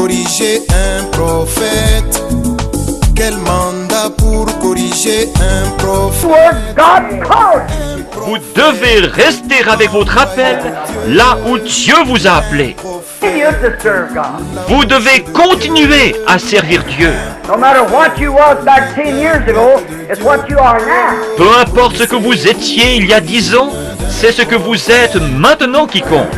corriger un prophète? Quel mandat pour corriger un prophète? Vous devez rester avec votre appel là où Dieu vous a appelé. Vous devez continuer à servir Dieu. Peu importe ce que vous étiez il y a 10 ans, c'est ce que vous êtes maintenant qui compte.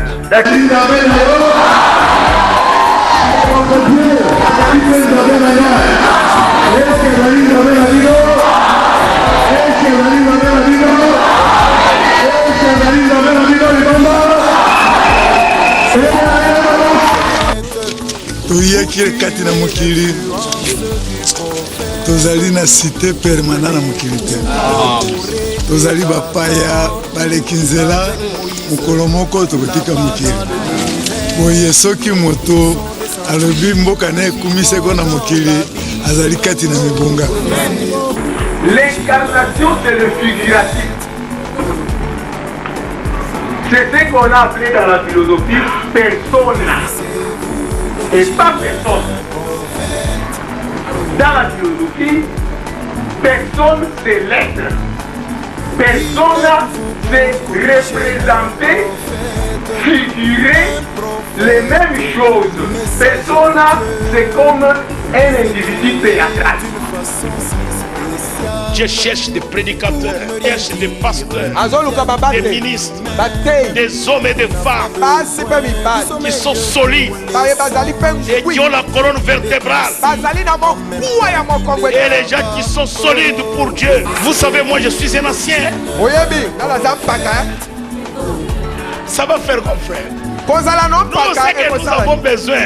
toyaki kati na mokili tozali na cité permanent na mokili te tozali bapaya baleki nzela mokolo moko tokotika mokili boye soki moto alobi mboka na ekumiseko na mokili azali kati na mibonga. L'incarnation c'est le figuratif. C'est ce qu'on a appelé dans la philosophie persona et pas personne. Dans la philosophie, personne c'est l'être. Persona c'est représenter, figurer les mêmes choses. Persona c'est comme un individu théâtral. Dieu cherche des prédicateurs, cherche des pasteurs, des ministres, des hommes et des femmes qui sont solides et qui ont la colonne vertébrale. Et les gens qui sont solides pour Dieu. Vous savez, moi je suis un ancien. Ça va faire mon frère. Nous, ce que nous avons besoin,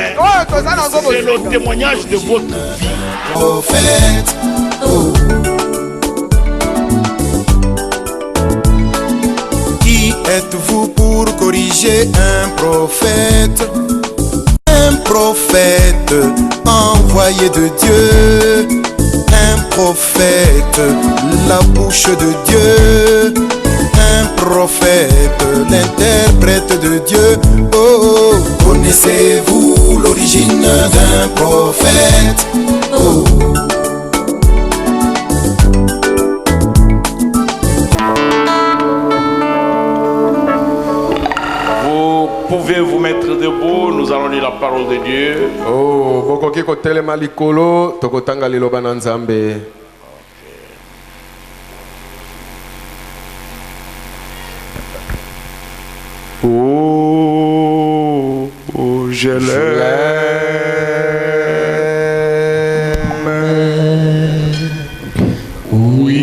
c'est le témoignage de votre vie. Prophète, oh. Qui êtes-vous pour corriger un prophète? Un prophète envoyé de Dieu. Un prophète, la bouche de Dieu. Un prophète, l'interprète de Dieu. Oh, connaissez-vous l'origine d'un prophète? Oh. Vous pouvez vous mettre debout, nous allons lire la parole de Dieu. Oh, bokoki kotelema likolo, tokotanga liloba na Nzambe. Oh, oh, je l'aime. Oui,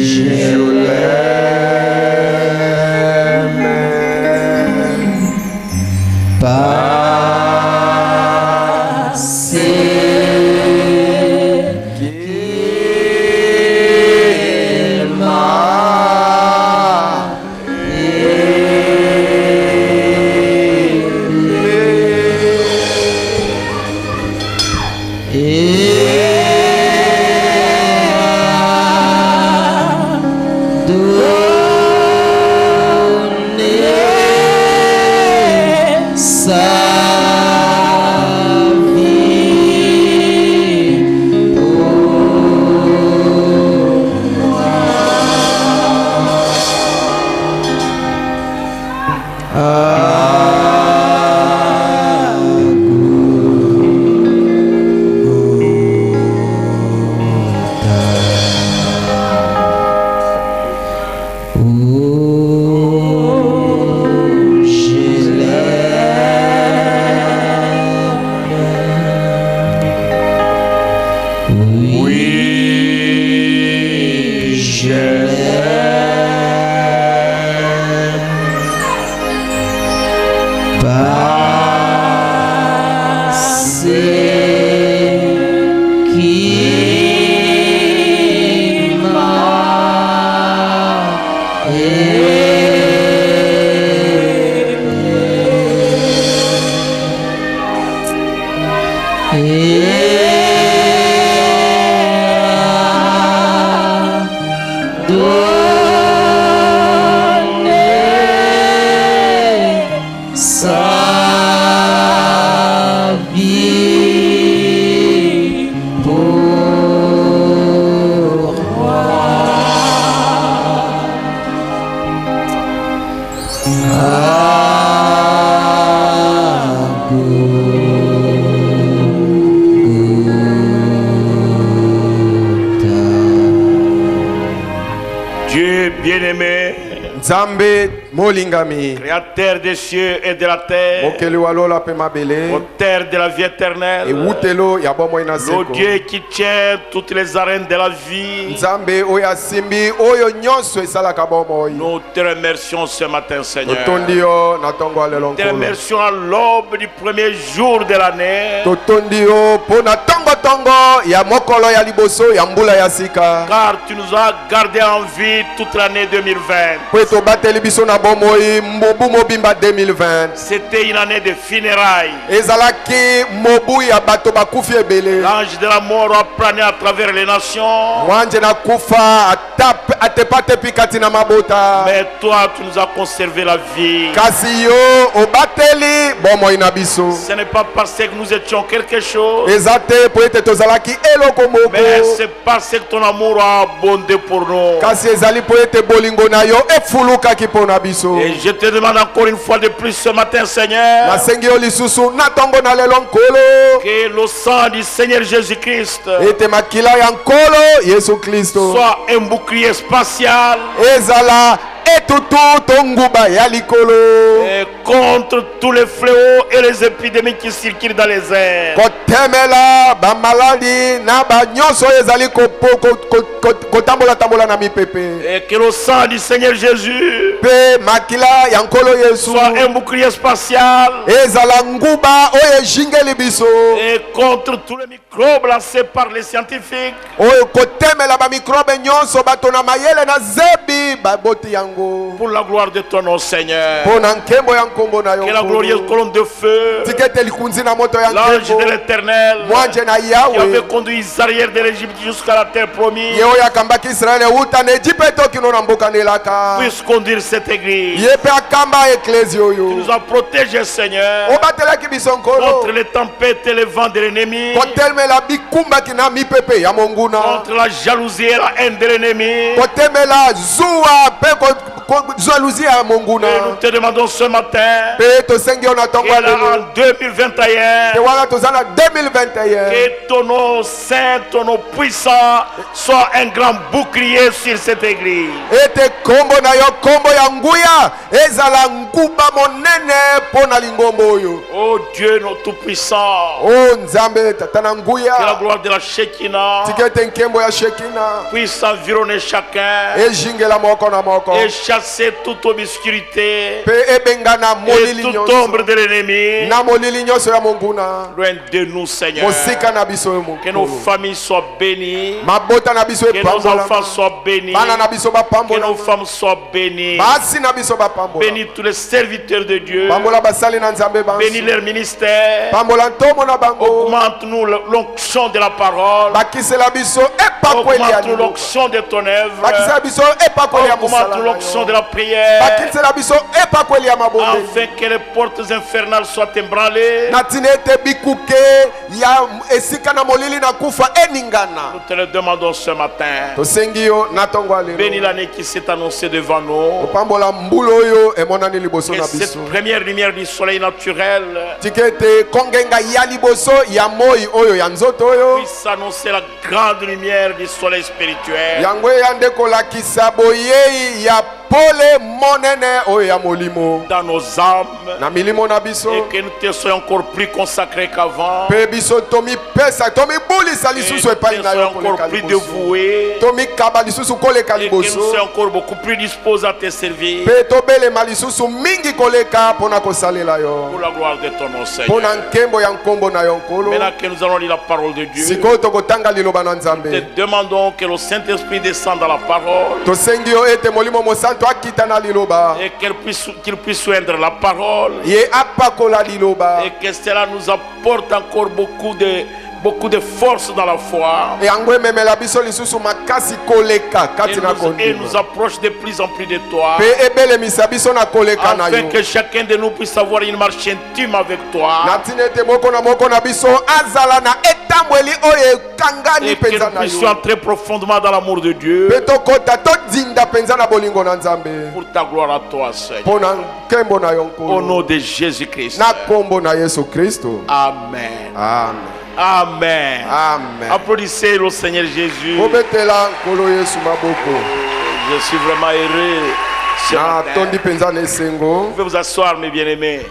je l'aime. Passez. Sa bien-aimé, Nzambe molingami, créateur des cieux et de la terre, mokeli walola pe mabele, auteur de la vie éternelle, ewutelo ya bomoi na le seko. Dieu qui tient toutes les arènes de la vie. Nzambe oyo asimbi oyo nyonso esalaka bomoi. Nous te remercions ce matin, Seigneur. Totondi yo na tongo alelo Te nkolo. remercions à l'aube du premier jour de l'année, Totondi yo po na tongo ya mokolo ya liboso ya mbula ya sika. car tu nous as gardés en vie toute l'année 2020. Po tobateli biso na bomoi mbobu mobimba 2020. C'était une année de funérailles. Ezalaki mobu ya bato bakufi ebele. L'ange de la mort a plané à travers les nations. Mwanje na kufa atepatepi kati na mabota. Mais toi, tu nous as conservé la vie. Kasi yo obateli bomoi na biso. Ce n'est pas parce que nous étions quelque chose, Eza te po ete tozalaki eloko moko. mais c'est parce que ton amour a abondé pour nous. Kasi ezali po ete bolingo na yo efulukaki mpo na biso. Et je te demande encore une fois de plus ce matin, Seigneur, Nasengi yo lisusu na tongo na lelo nkolo. que le sang du Seigneur Jésus-Christ Ete makila ya nkolo Yesu Kristo soit un bouclier spatial ezala etutu to nguba ya likolo. et contre tous les fléaux et les épidémies qui circulent dans les airs. Kotemela bamaladi na banyonso ezali kotambola na mipepe. Et que le sang du Seigneur Jésus Pe makila ya nkolo Yesu soit un bouclier spatial ezala nguba oyo ejingeli biso. et contre tous les microbes lancés par les scientifiques. Oyo kotemela bamikrobe nyonso bato na mayele na zebi baboti yango. Pour la gloire de ton nom, Seigneur. Mpo na nkembo ya nkombo na yo Que la glorieuse nkolo. colonne de feu, Tikete likunzi na moto ya l'ange nkembo. de l'éternel, Mwanje na qui avait Yawe conduit Israël de l'Égypte jusqu'à la terre promise, ye oyo akambaki Israele uta na Ejipito kino na mboka nelaka. puisse conduire cette église. Ye mpe akamba eklesi Tu oyo. nous as protégés, Seigneur, Obatelaki biso nkolo. contre les tempêtes et les vents de l'ennemi, Kotemela bikumbaki na mipepe ya monguna. contre la jalousie et la haine de l'ennemi. Kotemela zuwa pe jalousie ya Et nous monguna. te demandons ce matin, Pe tosengi yo na tongo et ya là lelo. en 2021, Te wana toza na 2021. que ton nom saint, ton nom puissant soit un grand bouclier sur cette église. Ete kombo na yo kombo ya nguya ezala nguba monene mpo na lingombo oyo. Oh Dieu, notre tout-puissant, O Nzambe tata na que la nguya. gloire de la Shekinah Tikete nkembo ya Shekina puisse environner chacun ejingela moko na moko. et chasser toute obscurité Pe ebengana et molili toute nyonso. ombre de l'ennemi Na molili nyonso ya monguna. loin de nous, Seigneur. Mosika na biso yo Que nos mokolo. familles soient bénies, Mabota na biso que nos epambola. enfants soient bénis, Bana na biso que bapambola. nos femmes soient bénies. Basi na biso bapambola. Bénis tous les serviteurs de Dieu, Pambola basali na Nzambe bénis banso. leur ministère, Pambola ntomo na bango. augmente-nous l'onction de la parole, Bakisela biso epakweli ya augmente liloba. l'onction de ton Bakisela œuvre, biso epakweli ya augmente mosala. l'onction de la prière, Bakisela biso epakweli ya mabonde. afin que les portes infernales soient ébranlées. Na tina ete bikuke ya esika na molili na kufa eningana. Nous te le demandons ce matin. Tosengi yo na tongo ya lelo. Bénis l'année qui s'est annoncée devant nous. Opambola mbula oyo emonani liboso Que na cette biso. première lumière du soleil naturel Tikete kongenga ya liboso ya moi oyo ya nzoto oyo. puisse annoncer la grande lumière du soleil spirituel. Yango eyande kolakisa boyei ya pole monene oyo ya molimo. Dans nos âmes, Na milimo na biso. et que nous te soyons encore plus consacrés qu'avant, Pe biso tomipesa tomibulisa et lisusu nous epai te na yo soyons encore koleka plus liboso. dévoués, Tomikaba lisusu koleka et que nous liboso. soyons encore beaucoup plus disposés à te servir Pe tobelema lisusu mingi koleka mpona kosalela yo. pour la gloire de ton nom, Mpona Seigneur. nkembo ya nkombo na yo nkolo. Maintenant que nous allons lire la parole de Dieu, Sikoyo tokotanga liloba na te Nzambe. demandons que le Saint-Esprit descende dans la parole Tosengi yo ete molimo mosantu akita na liloba. et qu'il puisse soindre la parole Ye apakola liloba. et que cela nous apporte encore beaucoup de force dans la foi Yango ememela biso lisusu makasi koleka kati na et nous kondima. approche de plus en plus de toi, Pe ebelemisa biso na koleka na afin yo. que chacun de nous puisse avoir une marche intime avec Na toi tina ete moko na biso azala na etambweli oyo ekangani et que mpenza nous na puissions yo. entrer profondément dans l'amour de Dieu Pe tokota todinda mpenza na bolingo na Nzambe. pour ta gloire à toi, Seigneur. Mpona nkembo na yo Au nom nkolo. de Jésus-Christ. Na kombo na Yesu Kristo. Amen. Amen. Amen. Amen. Applaudissez le Seigneur Jésus. Obetela nkolo Yesu maboko. Je suis vraiment heureux ce matin. Vous pouvez vous asseoir, mes bien-aimés.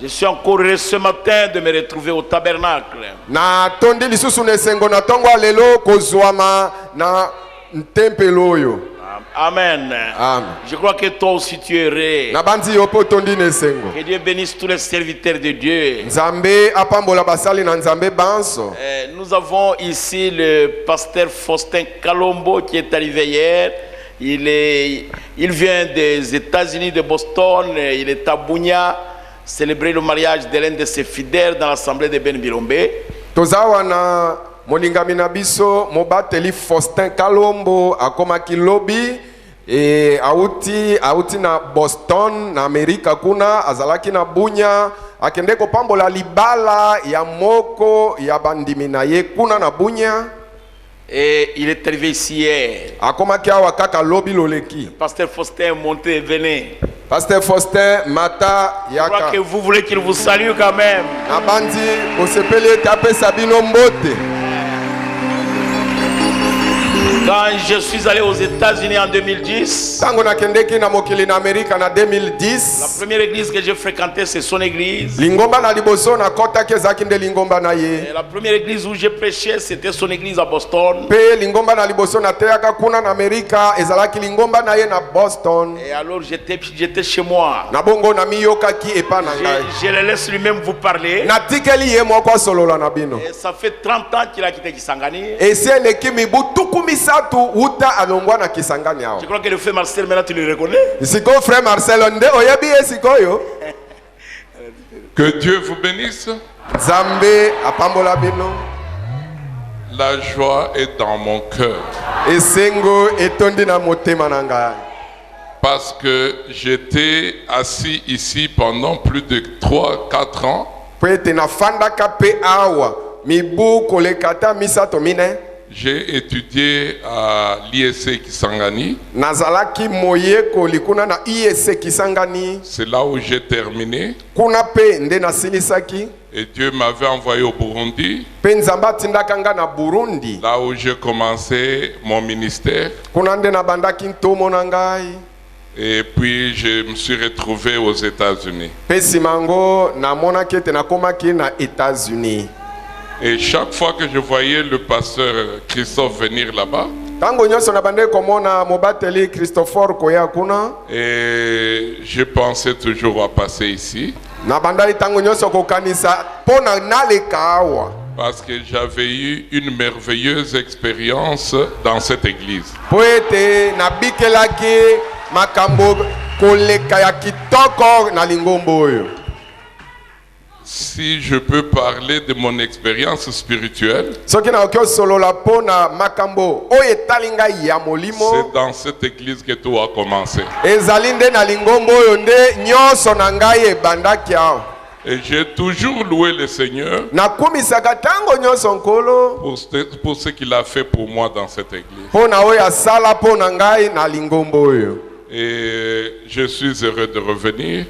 Je suis encore heureux ce matin de me retrouver au tabernacle. Amen. Amen. Je crois que toi aussi tu es heureux. Que Dieu bénisse tous les serviteurs de Dieu. Nous avons ici le pasteur Faustin Kalombo qui est arrivé hier. Il vient des États-Unis, de Boston. Il est à Bunia, célébrer le mariage de l'un de ses fidèles dans l'assemblée de Ben Bilombe. Molingami na biso mobateli Faustin Kalombo akomaki lobi auti na Boston na Amerika kuna azalaki na Bunya akende kopambola libala ya moko ya bandimi na ye kuna na Bunya. Et il est arrivé ici hier. Akomaki awa kaka lobi loleki. Pasteur Faustin est monté et venez. Pasteur Faustin Mata Yaka. Je crois que vous voulez qu'il vous salue quand même. Nabandi osepeli tape sabino mbote. Quand je suis allé aux États-Unis en 2010, la première église que j'ai fréquentée, c'est son église. Et la première église où j'ai prêché, c'était son église à Boston. Et alors j'étais chez moi. Je le laisse lui-même vous parler. Et ça fait 30 ans qu'il a quitté Kisangani. Je crois que le frère Marcel, maintenant tu le reconnais. Que Dieu vous bénisse. La joie est dans mon cœur. Parce que j'étais assis ici pendant plus de 3-4 ans. J'ai étudié à l'ISC Kisangani. C'est là où j'ai terminé. Et Dieu m'avait envoyé au Burundi. Là où j'ai commencé mon ministère. Et puis je me suis retrouvé aux États-Unis. Et chaque fois que je voyais le pasteur Christophe venir là-bas, et je pensais toujours à passer ici. Parce que j'avais eu une merveilleuse expérience dans cette église. Si je peux parler de mon expérience spirituelle, c'est dans cette église que tout a commencé. Et j'ai toujours loué le Seigneur pour ce qu'il a fait pour moi dans cette église. Et je suis heureux de revenir.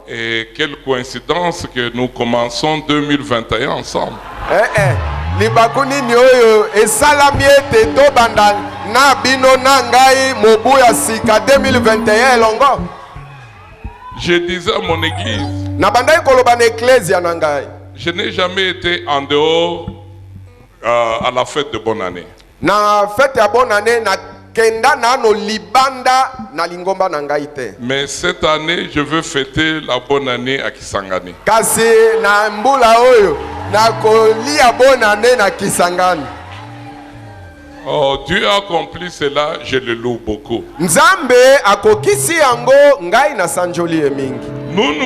Et quelle coïncidence que nous commençons 2021 ensemble. Je disais à mon église, je n'ai jamais été en dehors à la fête de bonne année. Mais cette année, je veux fêter la bonne année à Kisangani. Oh, Dieu a accompli cela, je le loue beaucoup. Nous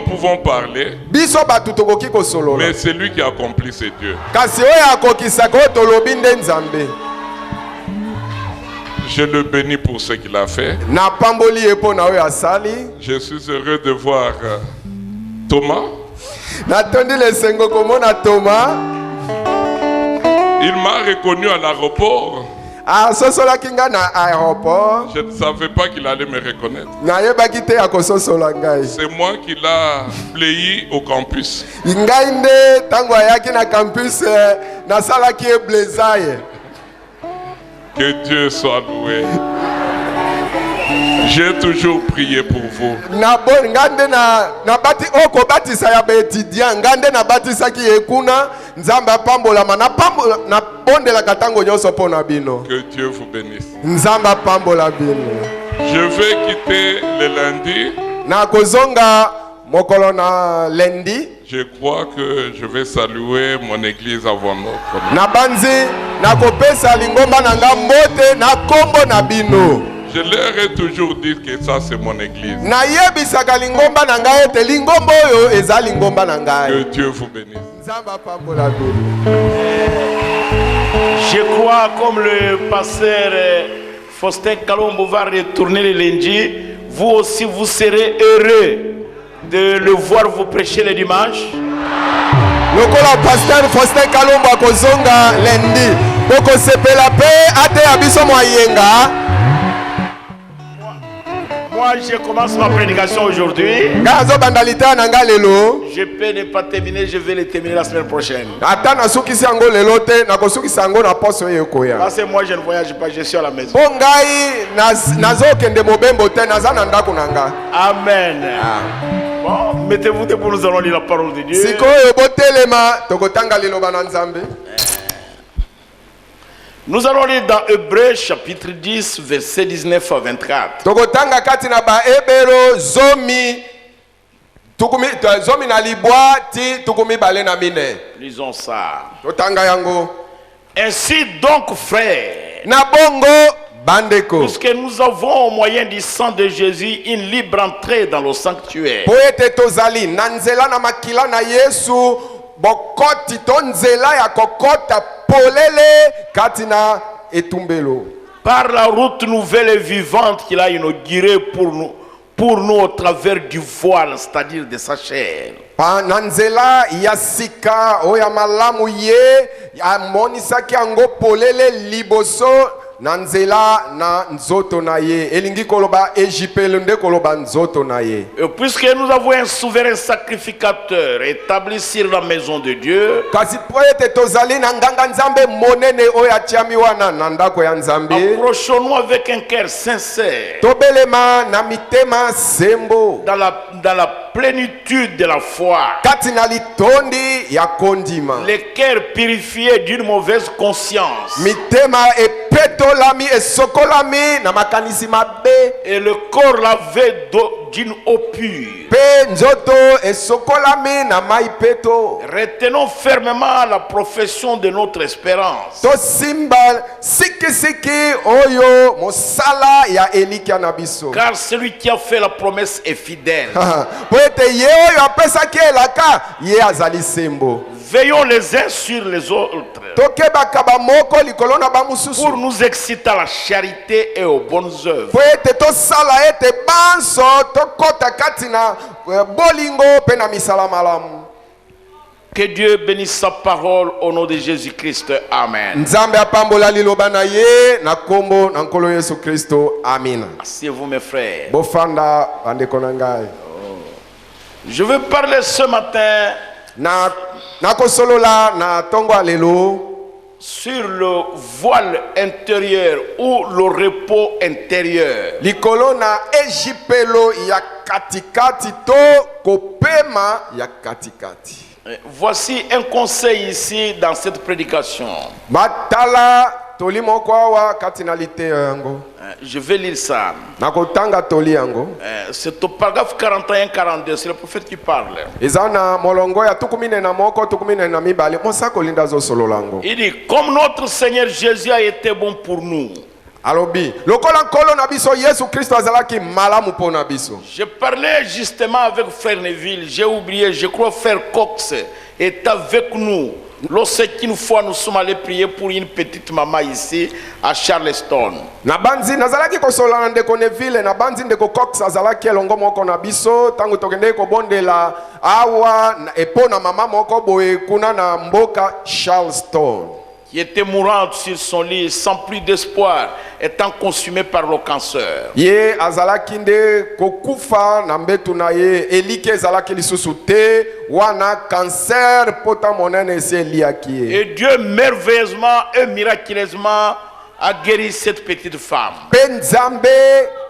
pouvons parler, mais c'est lui qui a accompli, c'est Dieu. Je le bénis pour ce qu'il a fait. Je suis heureux de voir Thomas. Il m'a reconnu à l'aéroport. Je ne savais pas qu'il allait me reconnaître. C'est moi qui l'a playé au campus. Que Dieu soit loué. J'ai toujours prié pour vous. Ngande na bati oko batisa ya betidia ngande na batisa ki ekuna nzamba pambola na bondela katango nyoso pona bino. Que Dieu vous bénisse. Nzamba pambola bino. Je vais quitter le lundi. Na kozonga mokolo na lundi. Je crois que je vais saluer mon église avant notre. Na banzi na kopesa lingomba na ngambote na kombo na bino. Je leur ai toujours dit que ça c'est mon église. Na yebisaka lingomba na ngai ete lingomba oyo eza lingomba na ngai. Que Dieu vous bénisse. Nzamba pambola bino. Je crois comme le pasteur Faustin Kalombo va retourner le lundi, vous aussi vous serez heureux de le voir vous prêcher le dimanche. Lokola pasteur Faustin Kalombo akozonga lundi. Boko sepela pe ate abiso moyenga. Moi, je commence ma prédication aujourd'hui. Je peux ne pas terminer, je vais le terminer la semaine prochaine. Parce que moi, je ne voyage pas, je suis à la maison. Amen. Bon, mettez-vous debout, nous allons lire la parole de Dieu. Nous allons lire dans Hébreux chapitre 10, verset 19 à 24. Lisons ça. Ainsi donc, frères, puisque nous avons au moyen du sang de Jésus une libre entrée dans le sanctuaire. Bokoti tonzela ya kokota polele katina etumbelo. Par la route nouvelle et vivante qu'il a inaugurée pour nous au travers du voile, c'est-à-dire de sa chair. Nanzela ya sika oya malamu ye amonisaki ango polele liboso nanzela na nzoto na ye elingi koloba ejipelo nde koloba nzoto na ye. Puisque nous avons un souverain sacrificateur établi sur la maison de Dieu, kasi poete tozali na nganga nzambe monene oya tiami wana na ndako ya nzambe, approchons-nous avec un cœur sincère, tobelema na mitema sembo, dans la plénitude de la foi, katina litondi ya kondima, le cœur purifié d'une mauvaise conscience, mitema epetolami esokolami na makanisi mabe, et le corps lavé d'une eau pure. pe nzoto esokolami na mai peto. Retenons fermement la profession de notre espérance, To simba siki oyo mosala ya elikia na biso. car celui qui a fait la promesse est fidèle. Poete ye oyo apesaki elaka ye azali sembo. Veillons les uns sur les autres Tokebaka bamoko likolo na bamususu. pour nous exciter à la charité et aux bonnes œuvres. Poete tosala ete banso tokota katina bolingo pe na misala malamu. Que Dieu bénisse sa parole au nom de Jésus-Christ. Amen. Nzambe apambola liloba na ye na kombo na nkolo Yesu Kristo. Amina. Asseyez-vous mes frères. Bofanda bandeko na ngai. Je veux parler ce matin na kosolola na tongo alelo sur le voile intérieur ou le repos intérieur. likolo na ejipelo ya katikati to kopema ya katikati. Voici un conseil ici dans cette prédication. Matala toli moko awa katinalité yango. Je vais lire ça. Nakotanga toli yango. C'est au paragraphe 41-42, c'est le prophète qui parle. Ezana molongo ya tukumine na moko tukumine na mibale mosa kolinda zo sololango. Il dit, comme notre Seigneur Jésus a été bon pour nous. Alobi lokola nkolo na biso Yesu Kristo azalaki malamu pona biso. Je parlais justement avec Frère Neville, j'ai oublié, je crois Frère Cox est avec nous. Lorsqu'une fois nous sommes allés prier pour une petite maman ici à Charleston. Na banzi nazalaki kosolana ndeko Neville na banzi ndeko Cox azalaki elongo moko na biso tangu tokende ko bondela awa epona mama moko boye kuna na mboka Charleston. Qui était mourante sur son lit sans plus d'espoir, étant consumée par le cancer. Ye azalaki nde kokufa na mbetu na ye elike ezalaki lisusu te wana cancer pota monene ese liaki. Et Dieu merveilleusement et miraculeusement a guéri cette petite femme. Pe Nzambe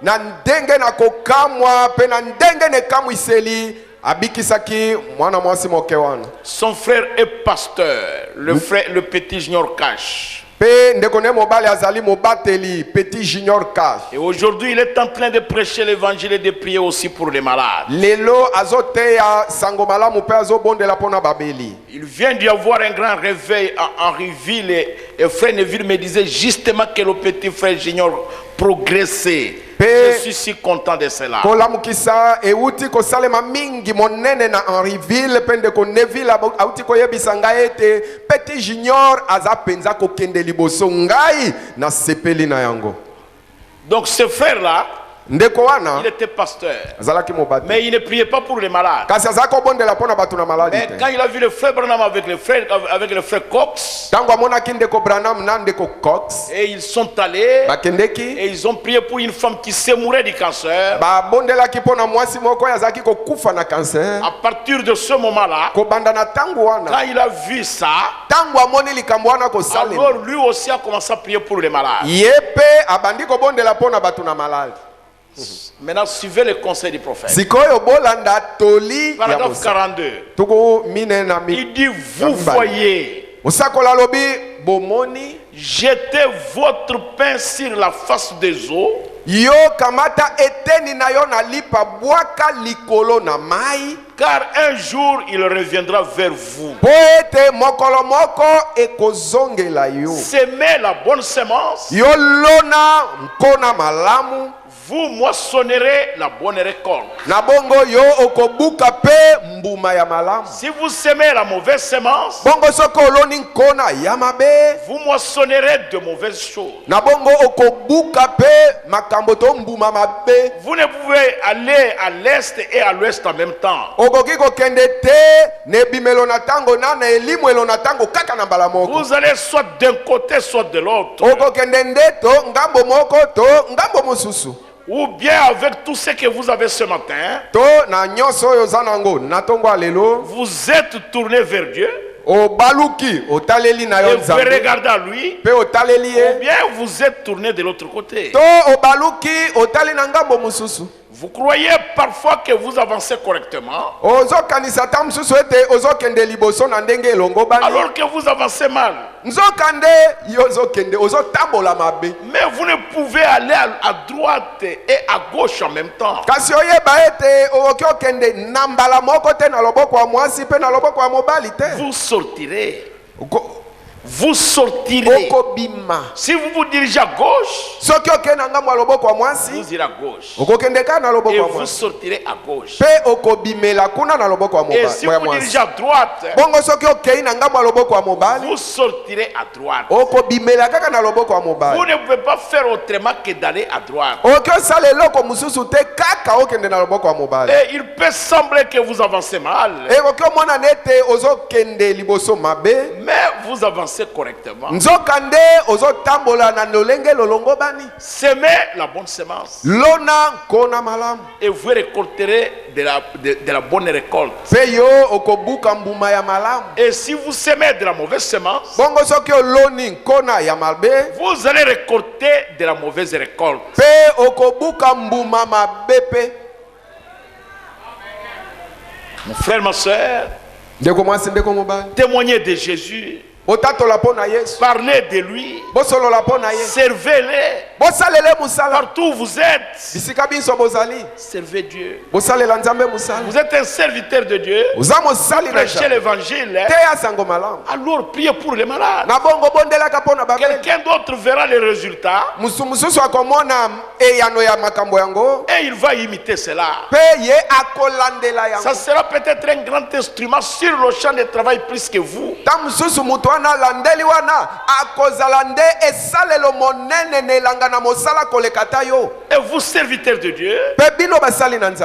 na ndenge na kokamwa pe na ndenge ne kamwiseli abikisaki mwana mwasi moke wana. Son frère est pasteur, le petit Junior Cash. Pe ndekone mobali azali mobateli petit Junior Cash. Et aujourd'hui, il est en train de prêcher l'évangile et de prier aussi pour les malades. Lelo azote ya sangomala mupe azobondela pona babeli. Il vient d'y avoir un grand réveil à Henryville et frère Neville me disait justement que le petit frère Junior progressait. Je suis si content de cela. Kolamukisa euti kosalema mingi monene na Henryville pende ko Neville auti koyebisa ngai ete petit Junior aza penza kokende liboso ngai na sepeli na yango. Donc ce frère là, ndeko wana il était pasteur, mais il ne priait pas pour les malades. Kasi azako bondela pona batu na maladi. Mais quand il a vu le frère Branham avec le frère Cox, tango amona kindeko Branham na ndeko Cox, et ils sont allés bakendeki et ils ont prié pour une femme qui se mourait du cancer. Ba bondela ki pona mwasi moko yazaki ko kufa na cancer. À partir de ce moment-là, ko banda na tango wana, quand il a vu ça, tango amoni likambo wana ko sale, alors lui aussi a commencé à prier pour les malades. Yepe abandi ko bondela pona batu na maladi. Maintenant, suivez le conseil du prophète. Sikoyo bolanda toli Paragraphe 42. Tuko mine na mi. Il dit, vous voyez, Musakola lobi bomoni, jetez votre pain sur la face des eaux. Yo kamata eteni na yo na lipa bwaka likolo na mai. Car un jour il reviendra vers vous. Poete mokolo moko ekozongela yo. Semez la bonne semence. Yo lona mkona malamu. Vous moissonnerez la bonne récolte. Na bongo yo okobuka pe mbuma ya malamu. Si vous semez la mauvaise semence, bongo soko oloni nkona ya mabe, vous moissonnerez de mauvaises choses. Na bongo okobuka pe makambo to mbuma mabe. Vous ne pouvez aller à l'est et à l'ouest en même temps. Okoki kokende te ne bimelo na tango na na elimu elo na tango kaka na mbala moko. Vous allez soit d'un côté soit de l'autre. Okokende ndeto ngambo moko to ngambo mosusu. Ou bien avec tout ce que vous avez ce matin, vous êtes tourné vers Dieu. Et vous regardez à lui. Ou bien vous êtes tourné de l'autre côté. Vous croyez parfois que vous avancez correctement, alors que vous avancez mal. Mais vous ne pouvez aller à droite et à gauche en même temps. Vous sortirez. Vous sortirez. Si vous vous dirigez à gauche, vous irez à gauche. Et vous sortirez à gauche. Et si vous dirigez à droite, vous sortirez à droite. Vous ne pouvez pas faire autrement que d'aller à droite. Et il peut sembler que vous avancez mal, mais vous avancez correctement. Semez la bonne semence et vous récolterez de la bonne récolte. Et si vous semez de la mauvaise semence, vous allez récolter de la mauvaise récolte. Mon frère, ma soeur, témoignez de Jésus. Parlez de lui. Servez-les. Partout où vous êtes, servez Dieu. Vous êtes un serviteur de Dieu. Prêchez l'évangile. Alors priez pour les malades. Quelqu'un d'autre verra les résultats et il va imiter cela. Ça sera peut-être un grand instrument sur le champ de travail plus que vous. Et vous, serviteurs de Dieu,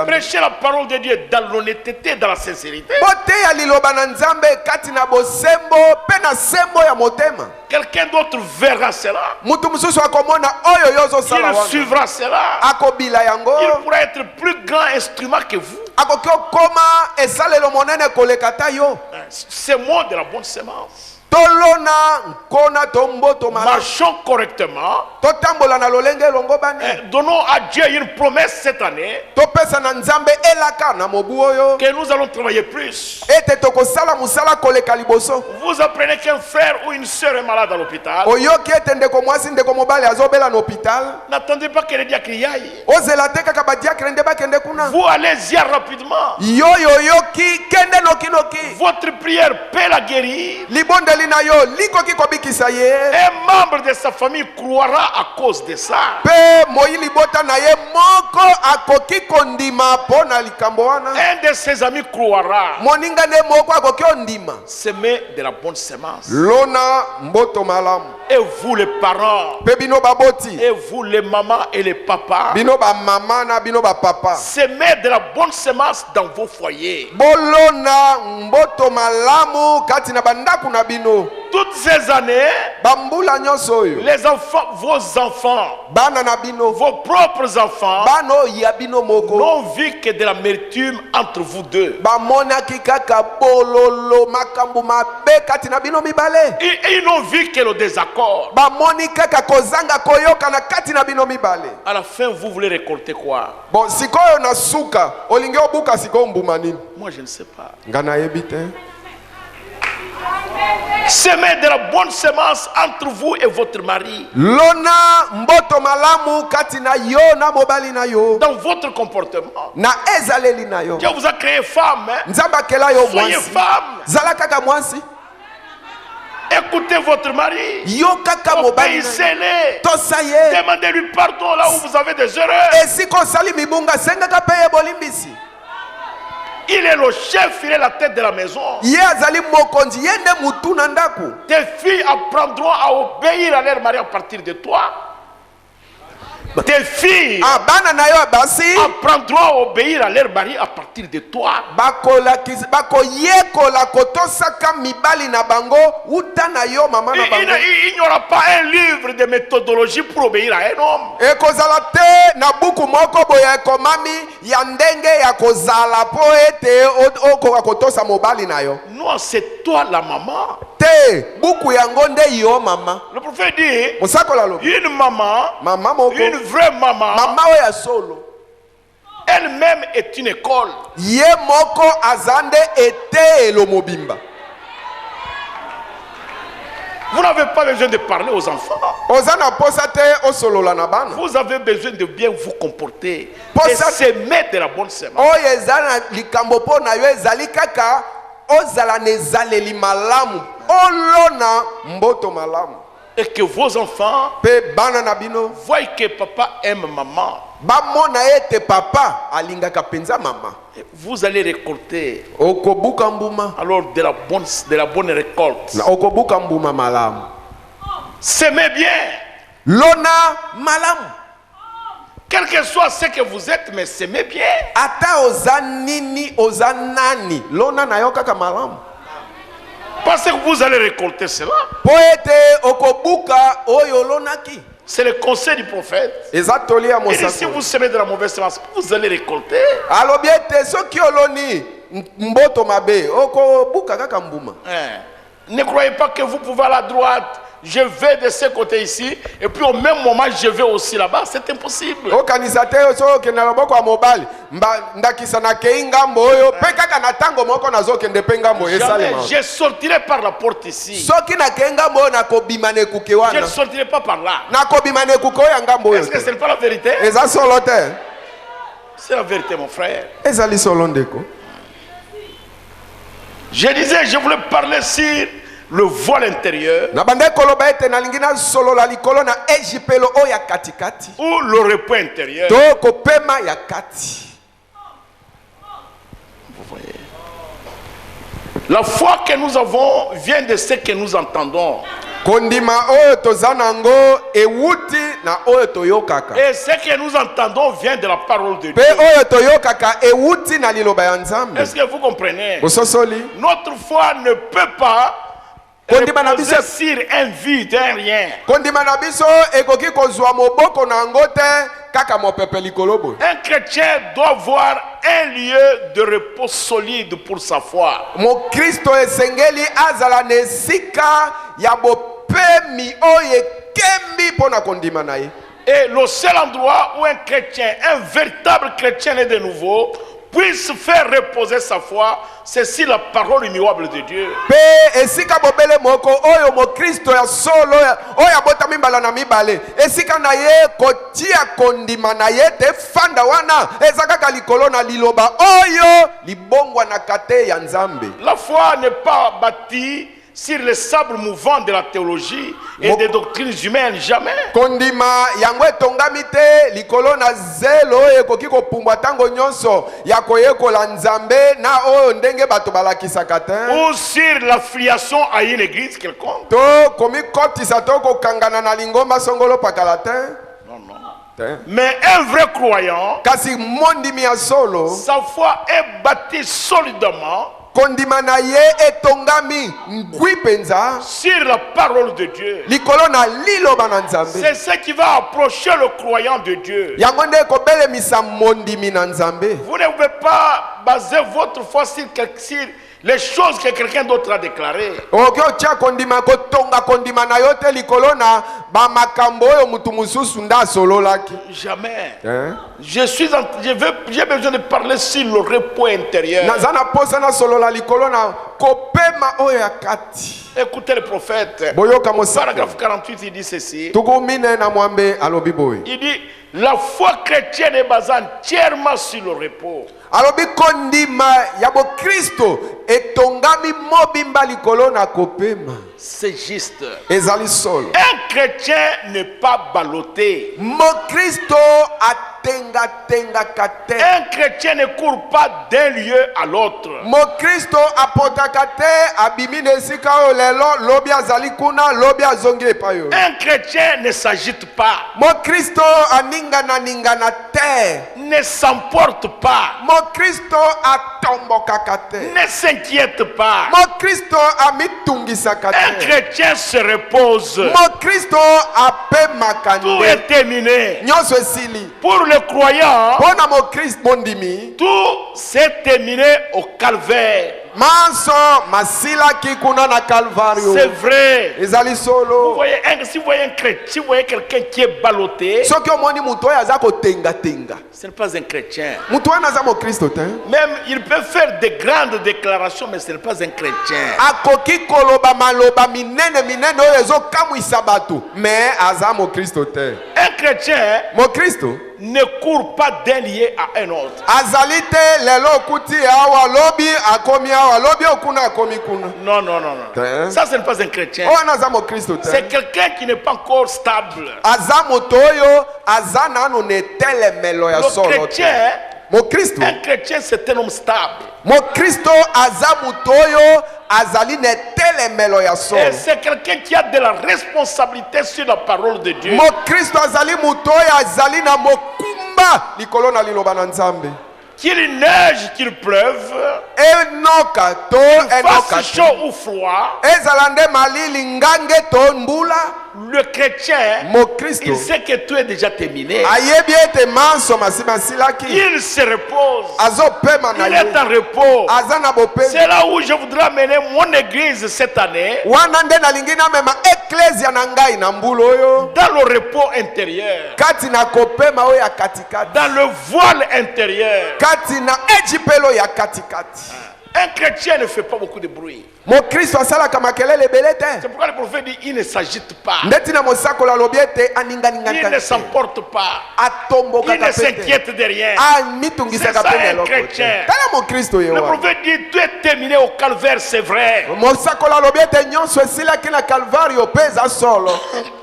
prêchez la parole de Dieu dans l'honnêteté, dans la sincérité. Quelqu'un d'autre verra cela. Il suivra cela. Il pourra être plus grand instrument que vous. Ce mot de la bonne semence. Marchons correctement. Donnons à Dieu une promesse cette année que nous allons travailler plus. Vous apprenez qu'un frère ou une soeur est malade à l'hôpital. N'attendez pas que le diacre y aille. Vous allez-y rapidement. Votre prière peut la guérir. Un membre de sa famille croira à cause de ça. Un de ses amis croira. Semer de la bonne semence. Et vous les parents, et vous les mamans et les papas, semez de la bonne semence dans vos foyers. Toutes ces années, les enfants, vos enfants, vos propres enfants, n'ont vu que de l'amertume entre vous deux. Ils n'ont vu que le désaccord. À la fin, vous voulez récolter quoi? Moi, je ne sais pas. Semez de la bonne semence entre vous et votre mari. Dans votre comportement. Dieu vous a créé femme. Soyez femme. Écoutez votre mari. Obéissez-les. Demandez-lui pardon là où vous avez des erreurs. Il est le chef, il est la tête de la maison. Tes filles apprendront à obéir à leur mari à partir de toi. Tes filles apprendront à obéir à leur mari à partir de toi. Il n'y aura pas un livre de méthodologie pour obéir à un homme. Non, c'est toi la maman. Le prophète dit, une maman, une vraie maman, elle-même est une école. Vous n'avez pas besoin de parler aux enfants. Vous avez besoin de bien vous comporter et s'aimer de la bonne semence. Et que vos enfants voient que papa aime maman. Vous allez récolter alors de la bonne récolte. Semez bien. Quel que soit ce que vous êtes, mais semez bien. Parce que vous allez récolter cela. C'est le conseil du prophète. Et si vous semez de la mauvaise semence, vous allez récolter. Ne croyez pas que vous pouvez aller à droite. Je vais de ce côté ici, et puis au même moment, je vais aussi là-bas. C'est impossible. Jamais je sortirai par la porte ici. Je ne sortirai pas par là. Est-ce que ce n'est pas la vérité? C'est la vérité, mon frère. Je disais, je voulais parler sur le voile intérieur ou le repos intérieur. Vous voyez, la foi que nous avons vient de ce que nous entendons. Et ce que nous entendons vient de la parole de Dieu. Est-ce que vous comprenez? Notre foi ne peut pas reposer sur un vide, un rien. Un chrétien doit avoir un lieu de repos solide pour sa foi. Mokristo esengeli azala nesika ya bopemi oye kembi pona kondima na ye. Et le seul endroit où un chrétien, un véritable chrétien né de nouveau, puisse faire reposer sa foi, c'est si la parole immuable de Dieu. Pe esika bobele moko oyo mokristo ya solo oya botami mbala na mibale esika na ye kotia kondima na ye te fanda wana ezaka likolo na liloba oyo libongwa na kate ya Nzambe. La foi n'est pas bâtie sur les sables mouvants de la théologie et des doctrines humaines, jamais. Kondima yango etongami te likolo na zelo ekoki kopumbwa tango nyonso ya koyekola Nzambe na oyo ndenge bato balakisaka te. Ou sur l'affiliation à une église quelconque. To komi kotisa to kokangana na lingomba songolo pakala te. Non, non. Mais un vrai croyant, kasi mondimi ya solo, sa foi est bâtie solidement kondima na ye etongami ngwi penza sur la parole de Dieu. likolo na liloba na Nzambe. C'est ce qui va approcher le croyant de Dieu. yango nde kobelemisa mondimi na Nzambe. Vous ne pouvez pas baser votre foi sur les choses que quelqu'un d'autre a déclarées. oki otia kondima kotonga kondima na yo te likolo na bamakambo oyo mutu mususu nda asololaki. Jamais. J'ai besoin de parler sur le repos intérieur. naza na posa na solola likolo na kopema oyo ya kati. Écoutez le prophète. boyoka mosaka. Paragraphe 48, il dit ceci. tukumine na mwambe alobi boye. Il dit, la foi chrétienne est basée entièrement sur le repos. alobi kondima ya bokristo etongami mobimba likolo na kopema. C'est juste. ezali solo. Un chrétien n'est pas ballotté. Mokristo atenga tenga kate. Un chrétien ne court pas d'un lieu à l'autre. Mokristo apotaka te abimi na esika oyo lelo lobi azali kuna lobi azongi epai oyo. Un chrétien ne s'agite pas. Mokristo aningana te. Ne s'emporte pas. Mokristo atombokaka te. Ne s'inquiète pas. Mokristo amitungisaka te. Un chrétien se repose. Mokristo apemaka Tout nde. est terminé. nyonso esili. Pour le croyant, mpona mokristo mondimi tout s'est terminé au calvaire. manso masilaki kuna na Calvario. C'est vrai. ezali Vous solo. voyez, si vous voyez un chrétien, si vous voyez quelqu'un qui est ballotté, soki omoni mutu oyo aza kotengatenga ce n'est pas un chrétien. mutu wana aza mokristo te. Même il peut faire de grandes déclarations, mais ce n'est pas un chrétien. akoki koloba maloba minene minene oyo ezokamwisa bato me aza mokristo te. Un chrétien mokristo ne court pas d'un lieu à un autre. azali te lelo okuti awa lobi akomi awa lobi okuna akomi kuna. Non, non, non, non. Hein? Ça, ce n'est pas un chrétien. oyo wana aza mokristo te. C'est quelqu'un qui n'est pas encore stable. aza moto oyo aza nano netelemelo ya Le solo te. chrétien, mokristo un chrétien, c'est un homme stable. mokristo aza moto oyo azali netelemelo ya Et solo. c'est quelqu'un qui a de la responsabilité sur la parole de Dieu. mokristo azali moto oyo azali na mokumba likolo na liloba na Nzambe. Qu'il neige, qu'il pleuve, enoka to enoka fasse chaud ou froid, ezala nde malili ngange to mbula. le chrétien, mokristo il sait que tout est déjà terminé. ayebi ete manso masima asilaki. Il se repose. azopema na Il est en ye repos. aza na bopemi. C'est là où je voudrais amener mon église cette année, wana nde nalingi namema eklesia na ngai na mbula oyo dans le repos intérieur, kati na kopema oyo ya katikati. dans le voile intérieur. kati na ejipelo ya katikati. Un chrétien ne fait pas beaucoup de bruit. mokristo asalaka makelele ebele te. C'est pourquoi le prophète dit il ne s'agite pas, ndeti na mosakolo alobi ete il aninganingaka ne te. s'emporte pas, il atombokaka ne pe te. s'inquiète de rien. amitungisaka C'est ça, pe na un eloko te. chrétien. tala mokristo ye Le wana. prophète dit tout est terminé au calvaire, c'est vrai. mosakolo alobi ete nyonso esilaki na Calvario mpe eza solo.